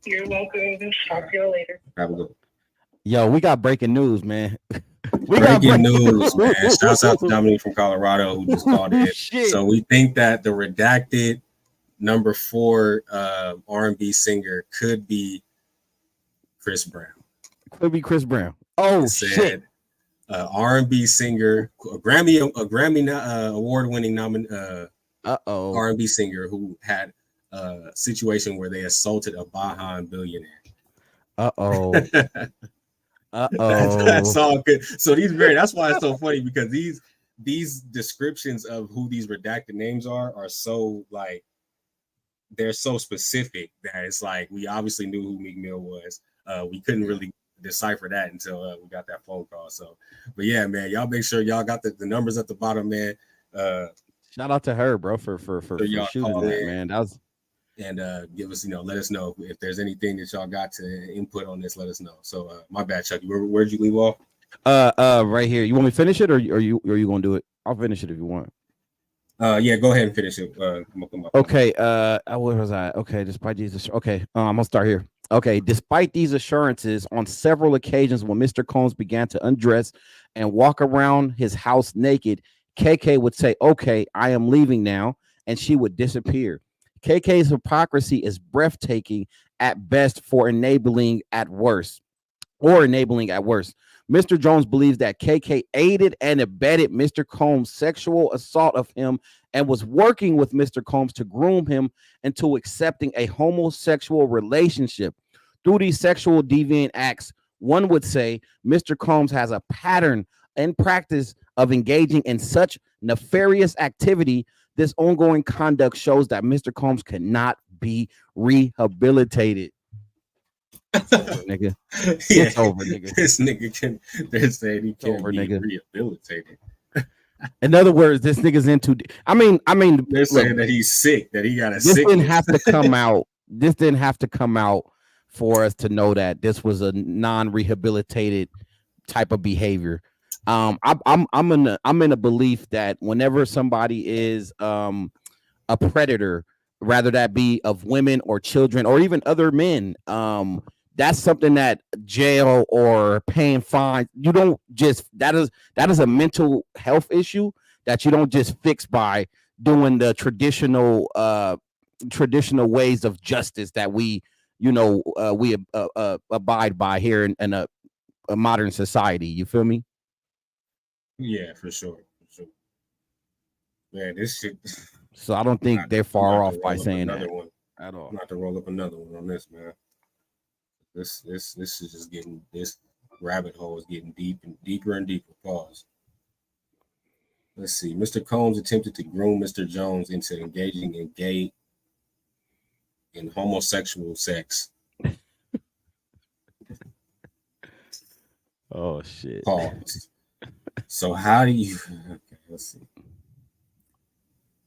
You're welcome. Talk to you later. Have a good one. Yo, we got breaking news, man. Breaking news, man. Shouts out to Dominique from Colorado who just called in. So we think that the redacted number 4 R&B singer could be Chris Brown. Could be Chris Brown. Oh, shit. R&B singer, a Grammy award-winning R&B singer who had a situation where they assaulted a Bahan billionaire. That's all good. So that's why it's so funny, because these descriptions of who these redacted names are so like, they're so specific that it's like we obviously knew who Meek Mill was. We couldn't really decipher that until we got that phone call. So, but yeah, man, y'all make sure y'all got the numbers at the bottom, man. Shout out to her, bro, for shooting that, man. That was, and give us, let us know if there's anything that y'all got to input on this. Let us know. So, my bad, Chucky. Where'd you leave off? Right here. You want me to finish it, or are you gonna do it? I'll finish it if you want. Yeah, go ahead and finish it. Okay. Where was I? Okay. Despite these, okay. I'm gonna start here. Okay. Despite these assurances, on several occasions when Mr. Combs began to undress and walk around his house naked, KK would say, "Okay, I am leaving now," and she would disappear. KK's hypocrisy is breathtaking at best, enabling at worst. Mr. Jones believes that KK aided and abetted Mr. Combs' sexual assault of him and was working with Mr. Combs to groom him into accepting a homosexual relationship. Through these sexual deviant acts, one would say Mr. Combs has a pattern and practice of engaging in such nefarious activity. This ongoing conduct shows that Mr. Combs cannot be rehabilitated. It's over, nigga. It's over, nigga. This nigga they're saying he can't be rehabilitated. In other words, this nigga's into. I mean, they're saying that he's sick, that he got a sickness. This didn't have to come out for us to know that this was a non-rehabilitated type of behavior. I'm in a belief that whenever somebody is a predator, rather that be of women or children or even other men, that's something that jail or paying fines, you don't just, that is a mental health issue that you don't just fix by doing the traditional ways of justice that we abide by here in a modern society. You feel me? Yeah, for sure. Man, this shit. So I don't think they're far off by saying that one at all. Not to roll up another one on this, man. This is just getting, this rabbit hole is getting deep and deeper and deeper. Pause. Let's see. Mr. Combs attempted to groom Mr. Jones into engaging in gay and homosexual sex. Oh shit. Pause. So how do you? Okay, let's see.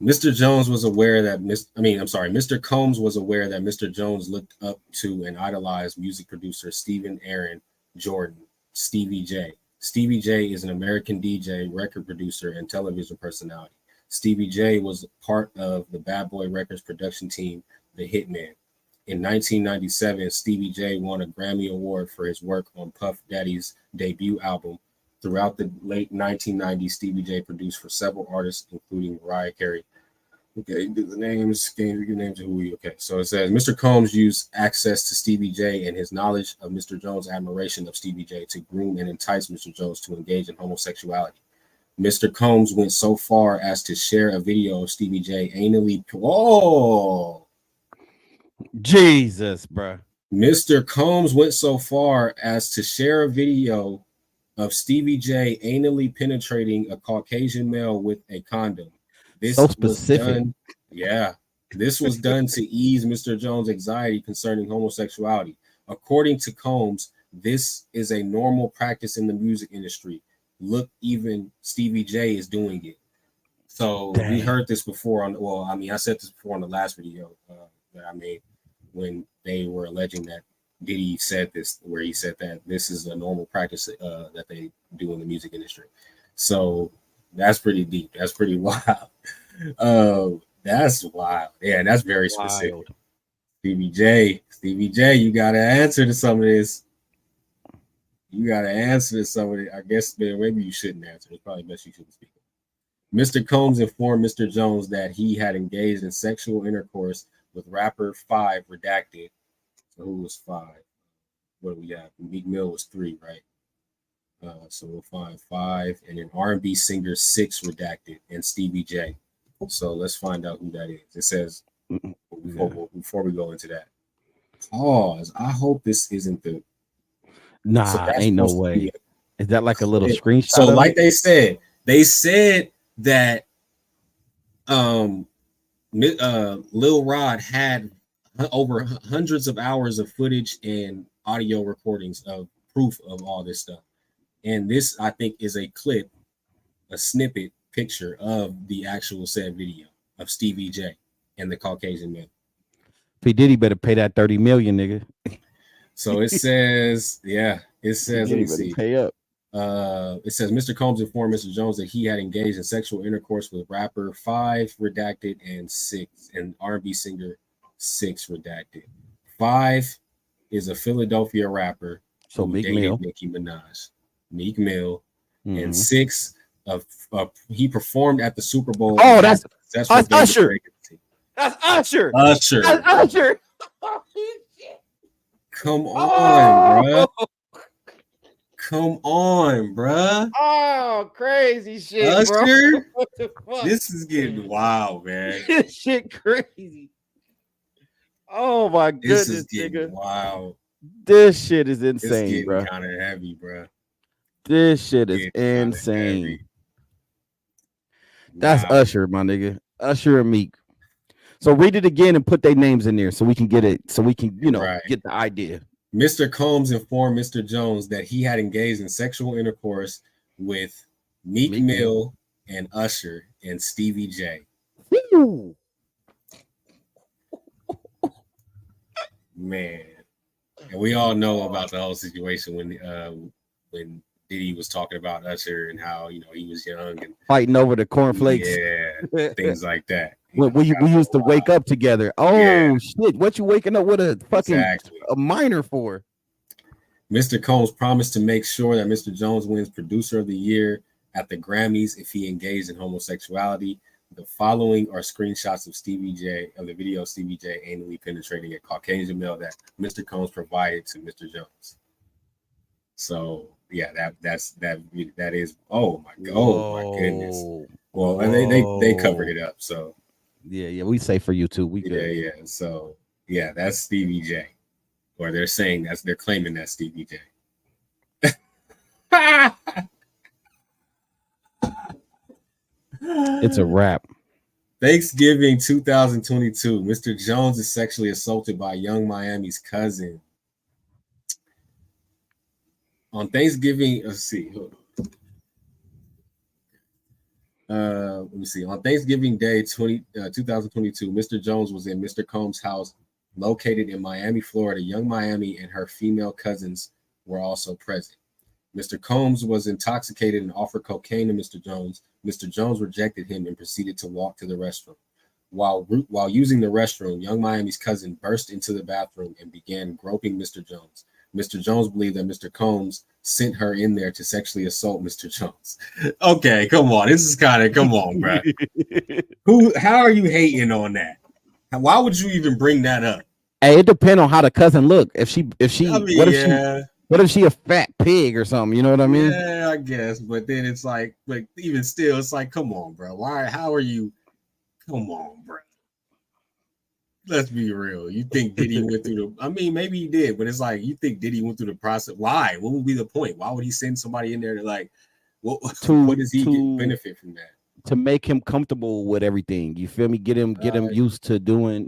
Mr. Jones was aware that Mr. Combs was aware that Mr. Jones looked up to and idolized music producer Stephen Aaron Jordan, Stevie J. Stevie J is an American DJ, record producer, and television personality. Stevie J was part of the Bad Boy Records production team, The Hitman. In 1997, Stevie J won a Grammy Award for his work on Puff Daddy's debut album. Throughout the late 1990s, Stevie J produced for several artists, including Mariah Carey. Okay, do the names, give names to who we, okay. So it says, Mr. Combs used access to Stevie J and his knowledge of Mr. Jones' admiration of Stevie J to groom and entice Mr. Jones to engage in homosexuality. Mr. Combs went so far as to share a video of Stevie J anally. Oh, Jesus, bro. Mr. Combs went so far as to share a video of Stevie J anally penetrating a Caucasian male with a condom. This So was specific. done. Yeah, this was done to ease Mr. Jones' anxiety concerning homosexuality. According to Combs, this is a normal practice in the music industry. Look, even Stevie J is doing it. So we heard this before on. Well, I mean, I said this before on the last video that I made when they were alleging that Diddy said this, where he said that this is a normal practice that they do in the music industry. So that's pretty deep. That's pretty wild. That's wild. Yeah, that's very specific. Stevie J, you gotta answer to some of this. You gotta answer to some of it. I guess maybe you shouldn't answer. It's probably best you shouldn't speak. Mr. Combs informed Mr. Jones that he had engaged in sexual intercourse with rapper F.R.I.C.O redacted. So who was 5? What do we have? Meek Mill was 3, right? So we'll find 5, and then R&B singer 6 redacted, and Stevie J. So let's find out who that is. It says before we go into that. Pause. I hope this isn't the. Nah, so ain't no way. Is that like a little screenshot? So like they said that Lil Rod had over hundreds of hours of footage and audio recordings of proof of all this stuff. And this, I think, is a clip, a snippet picture of the actual said video of Stevie J and the Caucasian man. P. Diddy better pay that 30 million, nigga. So it says, let me see. Pay up. It says Mr. Combs informed Mr. Jones that he had engaged in sexual intercourse with rapper 5 redacted and 6 and R&B singer 6 redacted. 5 is a Philadelphia rapper. So Meek Mill, Nicki Minaj, Meek Mill, and 6 he performed at the Super Bowl. Oh, that's Usher. That's Usher. Usher. That's Usher. Come on, bro. Come on, bruh. Oh, crazy shit, Usher? bro. What the fuck? This is getting wild, man. This shit crazy. Oh my goodness, this is getting nigga. Wild. This shit is insane, bro. Kind of heavy, bro. This shit is insane. That's Usher, my nigga. Usher and Meek. So read it again and put their names in there so we can get it. So we can, get the idea. Mr. Combs informed Mr. Jones that he had engaged in sexual intercourse with Meek Mill and Usher and Stevie J. Woo. Man, and we all know about the whole situation when Diddy was talking about Usher and how he was young and fighting over the cornflakes, things like that. We used to wake up together. Oh shit! What you waking up with a fucking a minor for? Mr. Combs promised to make sure that Mr. Jones wins Producer of the Year at the Grammys if he engaged in homosexuality. The following are screenshots of the video of Stevie J anally penetrating a Caucasian male that Mr. Combs provided to Mr. Jones. So yeah, that is oh my goodness. Well, they covered it up, so yeah, we say for you too. We good. Yeah. So yeah, that's Stevie J. or they're saying they're claiming that's Stevie J. It's a wrap. Thanksgiving 2022. Mr. Jones is sexually assaulted by Young Miami's cousin. On Thanksgiving, let's see. Let me see. On Thanksgiving Day 2022, Mr. Jones was in Mr. Combs' house located in Miami, Florida. Young Miami and her female cousins were also present. Mr. Combs was intoxicated and offered cocaine to Mr. Jones. Mr. Jones rejected him and proceeded to walk to the restroom. While using the restroom, Young Miami's cousin burst into the bathroom and began groping Mr. Jones. Mr. Jones believed that Mr. Combs sent her in there to sexually assault Mr. Jones. Okay, come on. This is come on, bro. How are you hating on that? Why would you even bring that up? Hey, it depends on how the cousin look. What if she a fat pig or something? You know what I mean? Yeah, I guess. But then it's like even still, it's like, come on, bro. How are you? Come on, bro. Let's be real. You think Diddy went through maybe he did, but it's like you think Diddy went through the process. Why? What would be the point? Why would he send somebody in there to what does he get benefit from that? To make him comfortable with everything. You feel me? Get him used to doing,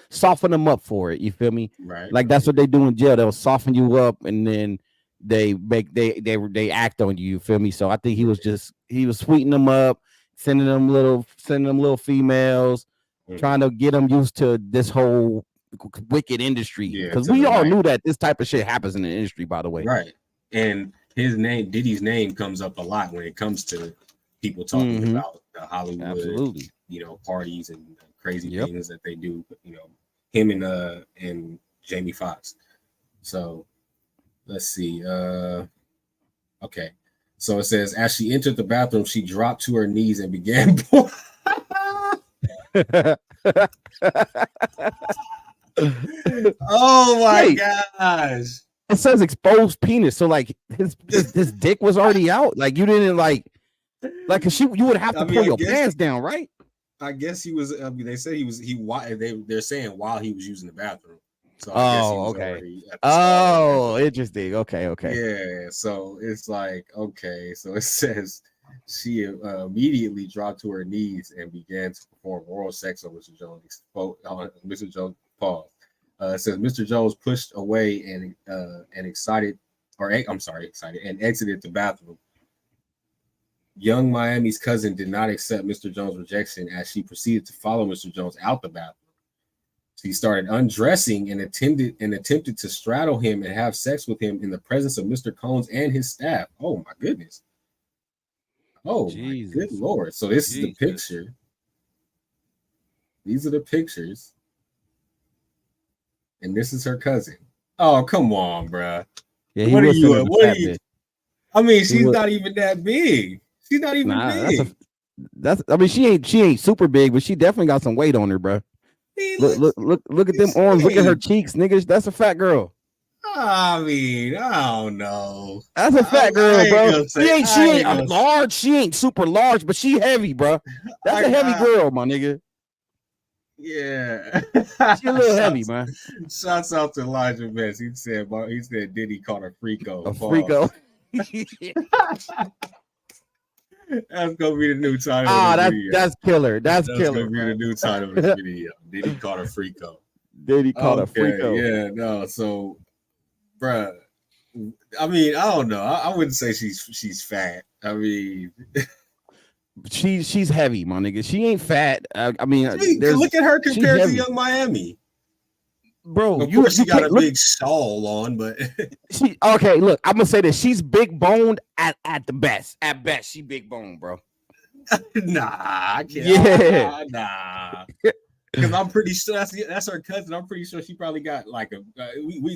soften him up for it. You feel me? Right. Like that's what they do in jail. They'll soften you up and then they act on you. You feel me? So I think he was sweetening them up, sending them little females. Trying to get them used to this whole wicked industry, because we all knew that this type of shit happens in the industry, by the way. Right. And Diddy's name comes up a lot when it comes to people talking about the Hollywood, parties and crazy things that they do. Him and Jamie Foxx. So let's see. Okay. So it says, as she entered the bathroom, she dropped to her knees and began. Oh my gosh. It says exposed penis, so like his dick was already out. Like you didn't cause you would have to pull your pants down, right? I guess he was. They said they're saying while he was using the bathroom. So I guess he was already at the interesting. Okay. Yeah. So it's like, okay. So it says she immediately dropped to her knees and began to perform oral sex on Mr. Jones. Mr. Jones paused. It says Mr. Jones pushed away and exited the bathroom. Young Miami's cousin did not accept Mr. Jones' rejection as she proceeded to follow Mr. Jones out the bathroom. She started undressing and attempted to straddle him and have sex with him in the presence of Mr. Combs and his staff. Oh my goodness. Oh Jesus. My good Lord. So this is the picture. These are the pictures. And this is her cousin. Oh, come on, bro. Yeah, what are you? She's not even that big. She's not even big. She ain't super big, but she definitely got some weight on her, bro. Look at them arms. Look at her cheeks, niggas. That's a fat girl. I don't know. That's a fat girl, bro. She ain't large. She ain't super large, but she heavy, bro. That's a heavy girl, my nigga. Yeah. She a little heavy, man. Shouts out to Elijah Best. He said Diddy called her F.R.I.C.O. A F.R.I.C.O. That's gonna be the new title. Of the video. That's killer. That's killer. Gonna be the new title of the video. Diddy called her F.R.I.C.O. Diddy called her F.R.I.C.O. Yeah, no. So, bruh, I don't know. I wouldn't say she's fat. She's heavy, my nigga. She ain't fat. Look at her compared to Young Miami. Bro, of course she got a big shawl on, but look, I'm gonna say that she's big boned at the best. At best, she big boned, bro. Nah, I can't. Yeah, nah. Because I'm pretty sure that's her cousin. I'm pretty sure she probably got like a.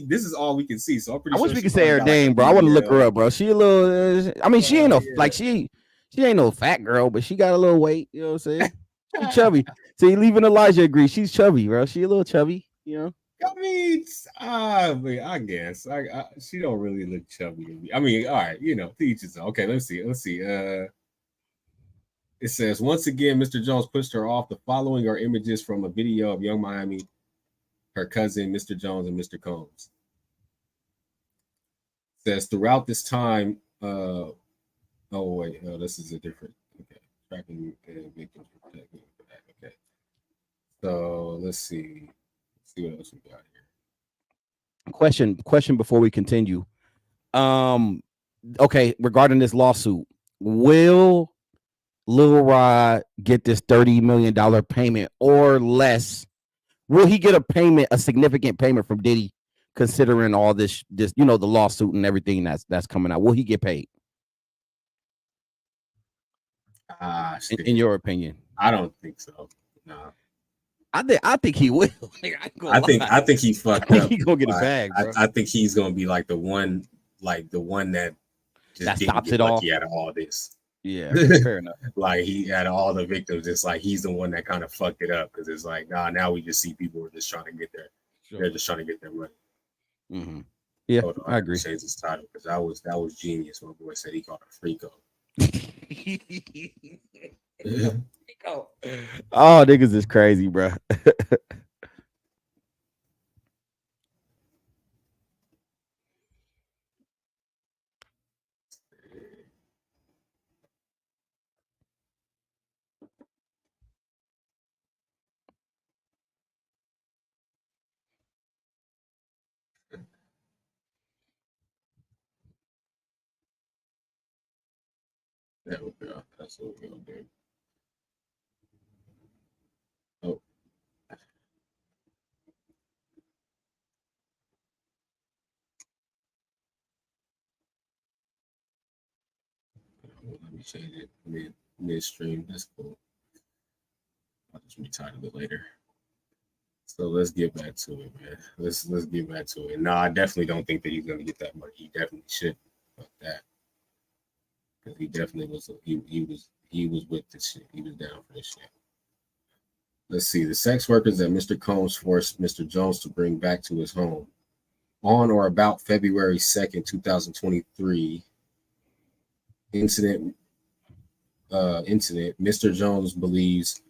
This is all we can see, so I'm pretty. I sure wish we could say her name, bro. I want to look her up, bro. She a little. She ain't no she ain't no fat girl, but she got a little weight. You know what I'm saying? She's chubby. See, leaving Elijah agree. She's chubby, bro. She a little chubby. You know. I guess she don't really look chubby to me. All right, teachers. Okay, let's see. It says once again, Mr. Jones pushed her off. The following are images from a video of Young Miami her cousin, Mr. Jones, and Mr. Combs. Says throughout this time, oh wait, no, this is a different. Okay, tracking victims protecting. Okay, so let's see what else we got here. Question before we continue. Okay, regarding this lawsuit, will Lil Rod get this $30 million payment or less? Will he get a significant payment from Diddy, considering all this, the lawsuit and everything that's coming out? Will he get paid? In your opinion? I don't think so. No. I think he will. I think he's fucked up. He's gonna get a bag, bro. I think he's gonna be like the one that just that didn't stops get it all. lucky out of all this. Yeah, fair enough. Like he out of all the victims, it's like he's the one that kind of fucked it up because it's like now we just see people are just trying to get they're just trying to get their money. Mm-hmm. Yeah, I agree. Change his title because that was genius. My boy said he called it F.R.I.C.O. Oh, niggas is crazy, bro. There we go. That's what we're gonna do. Oh. Let me change it midstream. That's cool. I'll just retitle it later. So let's get back to it, man. Let's get back to it. No, I definitely don't think that he's gonna get that money. He definitely should. Fuck that. Because he definitely was. He was with this shit. He was down for this shit. Let's see. The sex workers that Mr. Combs forced Mr. Jones to bring back to his home on or about February 2nd, 2023. Incident. Mr. Jones believes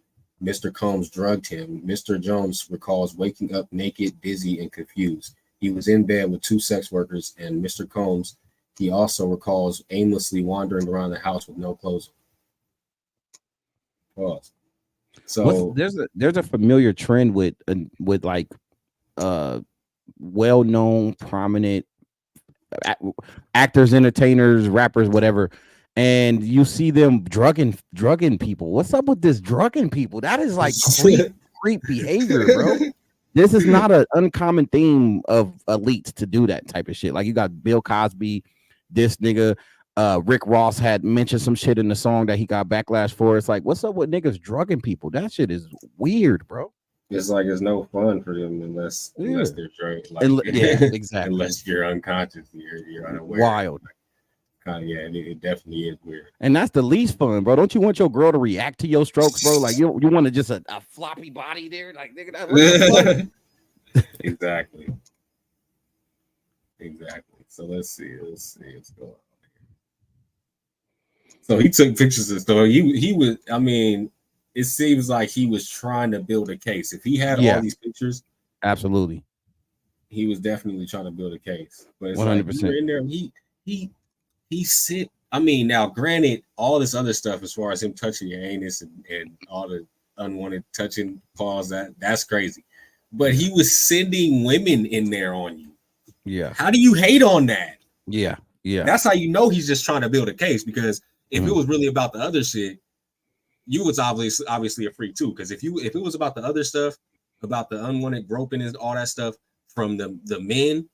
Mr. Combs drugged him. Mr. Jones recalls waking up naked, dizzy, and confused. He was in bed with two sex workers and Mr. Combs. He also recalls aimlessly wandering around the house with no clothes on. Pause. So there's a familiar trend with like well-known, prominent actors, entertainers, rappers, whatever, and you see them drugging people. What's up with this drugging people? That is like creep behavior, bro. This is not an uncommon theme of elites to do that type of shit. Like you got Bill Cosby, this nigga, Rick Ross had mentioned some shit in the song that he got backlash for. It's like, what's up with niggas drugging people? That shit is weird, bro. It's like it's no fun for them unless they're drunk. Like, yeah, exactly. Unless you're unconscious, you're unaware. Wild. Yeah, it definitely is weird. And that's the least fun, bro. Don't you want your girl to react to your strokes, bro? Like you want to just a floppy body there, like nigga. Exactly. So let's see. Let's go on. So he took pictures of stuff. He was. I mean, it seems like he was trying to build a case. If he had all these pictures, absolutely, he was definitely trying to build a case. But it's 100%. Like you were in there. He sit. I mean, now granted, all this other stuff as far as him touching your anus and all the unwanted touching paws, that's crazy. But he was sending women in there on you. Yeah. How do you hate on that? Yeah. That's how you know he's just trying to build a case, because if it was really about the other shit, you was obviously a freak too. Because if it was about the other stuff, about the unwanted groping and all that stuff from the men,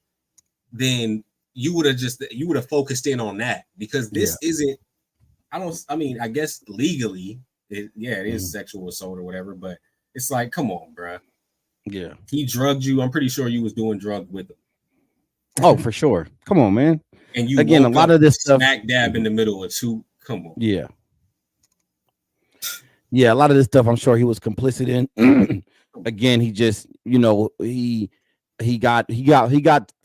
then you would have focused in on that, because this isn't. I mean, I guess legally, it is sexual assault or whatever, but it's like, come on, bro. Yeah, he drugged you. I'm pretty sure you was doing drugs with him. Oh, for sure. Come on, man. And you again, a lot of this stuff smack dab in the middle of two. Come on. Yeah, a lot of this stuff I'm sure he was complicit in. Again, he just, he got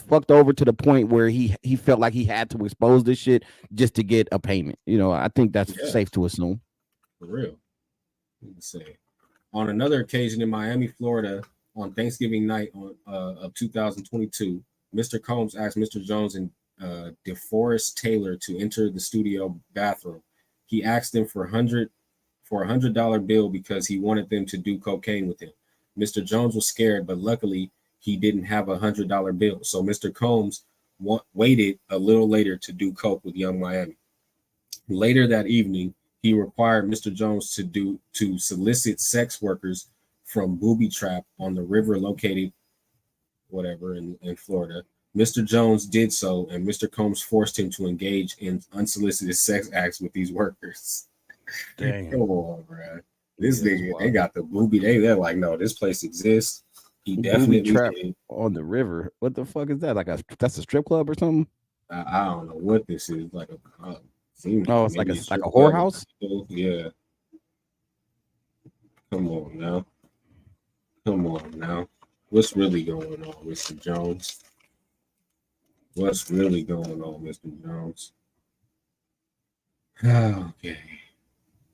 fucked over to the point where he felt like he had to expose this shit just to get a payment. I think that's safe to assume. For real. Let's see. On another occasion in Miami, Florida, on Thanksgiving night of 2022, Mr. Combs asked Mr. Jones and DeForest Taylor to enter the studio bathroom. He asked them for $100 bill because he wanted them to do cocaine with him. Mr. Jones was scared, but luckily he didn't have $100 bill. So Mr. Combs waited a little later to do coke with Young Miami. Later that evening, he required Mr. Jones to solicit sex workers from Booby Trap on the river located whatever in Florida. Mr. Jones did so, and Mr. Combs forced him to engage in unsolicited sex acts with these workers. Damn. Come on, bro. This nigga, they got the booby. They're like, no, this place exists. He definitely trap on the river. What the fuck is that? That's a strip club or something? I don't know what this is. Like it's like a whorehouse. Yeah. Come on now. What's really going on, Mr. Jones? What's really going on, Mr. Jones? Okay.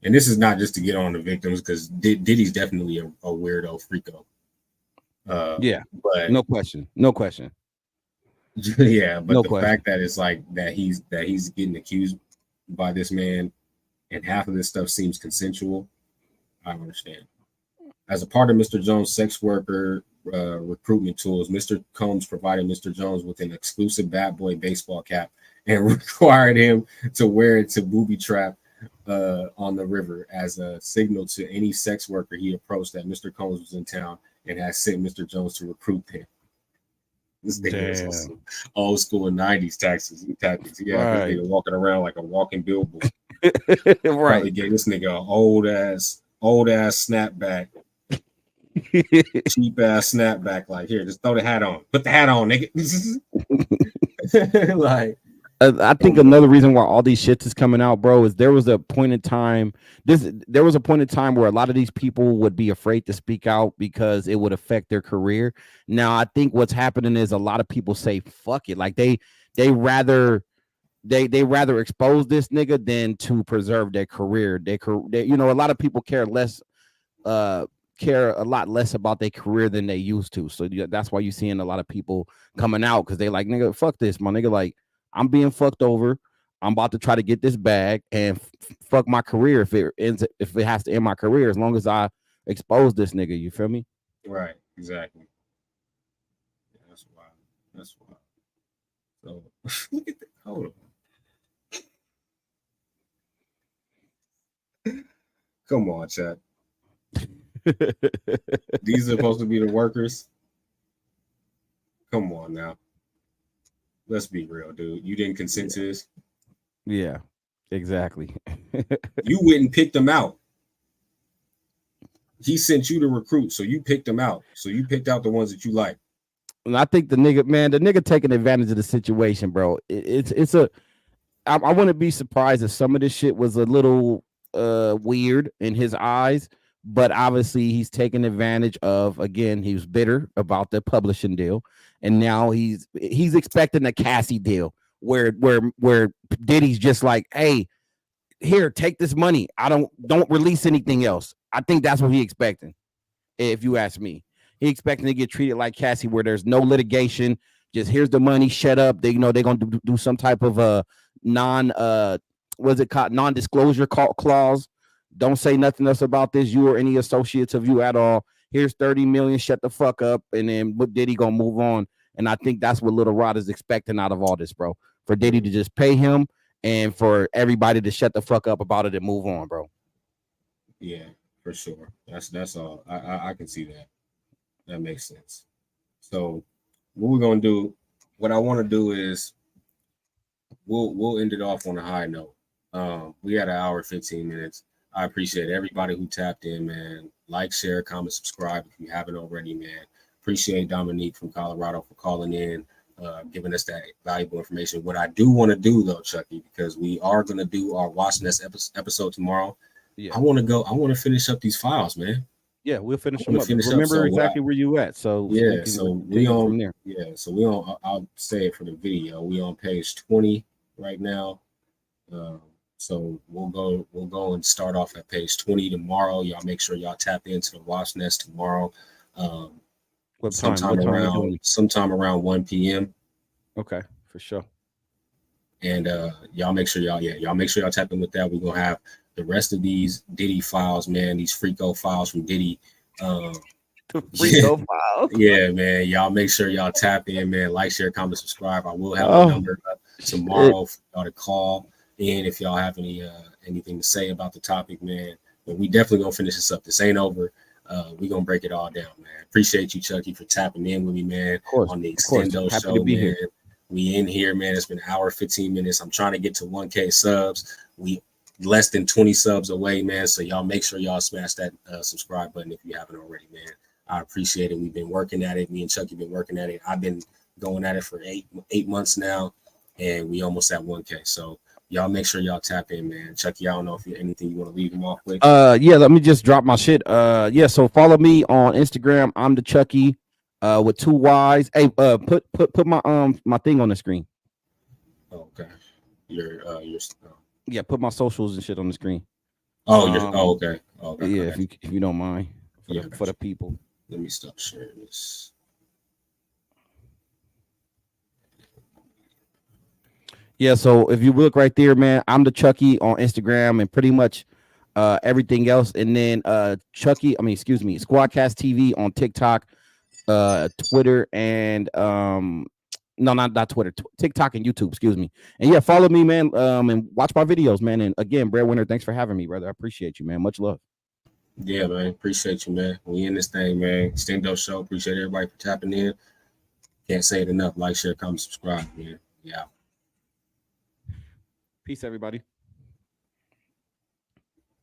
And this is not just to get on the victims, because Diddy's definitely a weirdo F.R.I.C.O. Yeah, but no question. Yeah, but the fact that it's like that he's getting accused by this man, and half of this stuff seems consensual, I don't understand. As a part of Mr. Jones' sex worker recruitment tools, Mr. Combs provided Mr. Jones with an exclusive bad boy baseball cap and required him to wear it to Booby Trap on the river as a signal to any sex worker he approached that Mr. Combs was in town and had sent Mr. Jones to recruit him. This nigga is some old school 90s tactics. Yeah, right. This nigga walking around like a walking billboard. Right. Probably gave this nigga an old ass snapback. Cheap ass snapback. Like, here, just throw the hat on. Put the hat on, nigga. Like, I think another reason why all these shits is coming out, bro, is there was a point in time where a lot of these people would be afraid to speak out because it would affect their career. Now, I think what's happening is a lot of people say fuck it. Like they rather expose this nigga than to preserve their career. They, you know, a lot of people care a lot less about their career than they used to. So that's why you're seeing a lot of people coming out, because they like, nigga, fuck this, my nigga. Like, I'm being fucked over. I'm about to try to get this bag and fuck my career if it has to end my career, as long as I expose this nigga. You feel me? Right. Exactly. Yeah, that's wild. So look at that. Hold on. Come on, chat. These are supposed to be the workers. Come on now. Let's be real, dude. You didn't consent to this? Yeah, exactly. You went and picked them out. He sent you to recruit, so you picked them out. So you picked out the ones that you like. And I think the nigga taking advantage of the situation, bro. I wouldn't be surprised if some of this shit was a little weird in his eyes, but obviously he's taking advantage of, again, he was bitter about the publishing deal, and now he's expecting a Cassie deal where Diddy's just like, hey, here, take this money. Don't release anything else. I think that's what he expecting. If you ask me, he expecting to get treated like Cassie, where there's no litigation. Just here's the money. Shut up. They're gonna do some type of non-disclosure clause. Don't say nothing else about this, you or any associates of you at all. Here's 30 million. Shut the fuck up. And then Diddy gonna move on. And I think that's what Little Rod is expecting out of all this, bro. For Diddy to just pay him and for everybody to shut the fuck up about it and move on, bro. Yeah, for sure. That's all. I can see that. That makes sense. So what we're gonna do, what I want to do is we'll end it off on a high note. We had an hour 15 minutes. I appreciate everybody who tapped in, man. Like, share, comment, subscribe if you haven't already, man. Appreciate Dominique from Colorado for calling in, giving us that valuable information. What I do want to do, though, Chucky, because we are going to do our Watch Nest episode tomorrow. Yeah. I want to finish up these files, man. Yeah, we'll finish them up. Remember exactly where you at. So we on from there. Yeah, so we on. I'll say it for the video. We on page 20 right now. So we'll go and start off at page 20 tomorrow. Y'all make sure y'all tap into the Watch Nest tomorrow. What time? What time we doing? Sometime around 1 p.m. Okay, for sure. And y'all make sure y'all tap in with that. We're gonna have the rest of these Diddy files, man. These F.R.I.C.O files from Diddy. The F.R.I.C.O files. Yeah, man. Y'all make sure y'all tap in, man. Like, share, comment, subscribe. I will have a number tomorrow for y'all to call in if y'all have anything to say about the topic, man. But we definitely gonna finish this up. This ain't over. We're gonna break it all down, man. Appreciate you, Chucky, for tapping in with me, man. Of course, on the Extendo Happy show, to be man. here. We in here, man. It's been an hour, 15 minutes. I'm trying to get to 1K subs. We less than 20 subs away, man. So y'all make sure y'all smash that subscribe button if you haven't already, man. I appreciate it. We've been working at it. Me and Chucky been working at it. I've been going at it for eight months now, and we almost at 1K. So y'all make sure y'all tap in, man. Chucky, I don't know if you anything you want to leave them off with. Yeah, let me just drop my shit. Yeah, so follow me on Instagram. I'm the Chucky with 2 Y's. Hey, put my thing on the screen. Okay. Your Yeah, put my socials and shit on the screen. Okay. Yeah, if you don't mind. For the people. Let me stop sharing this. Yeah, so if you look right there, man, I'm the Chucky on Instagram and pretty much everything else. And then Squadcast TV on TikTok, Twitter, and no, not Twitter, TikTok and YouTube, excuse me. And yeah, follow me, man, and watch my videos, man. And again, Breadwinner, thanks for having me, brother. I appreciate you, man. Much love. Yeah, man. Appreciate you, man. We in this thing, man. Extendo show. Appreciate everybody for tapping in. Can't say it enough. Like, share, comment, subscribe, man. Yeah. Peace, everybody.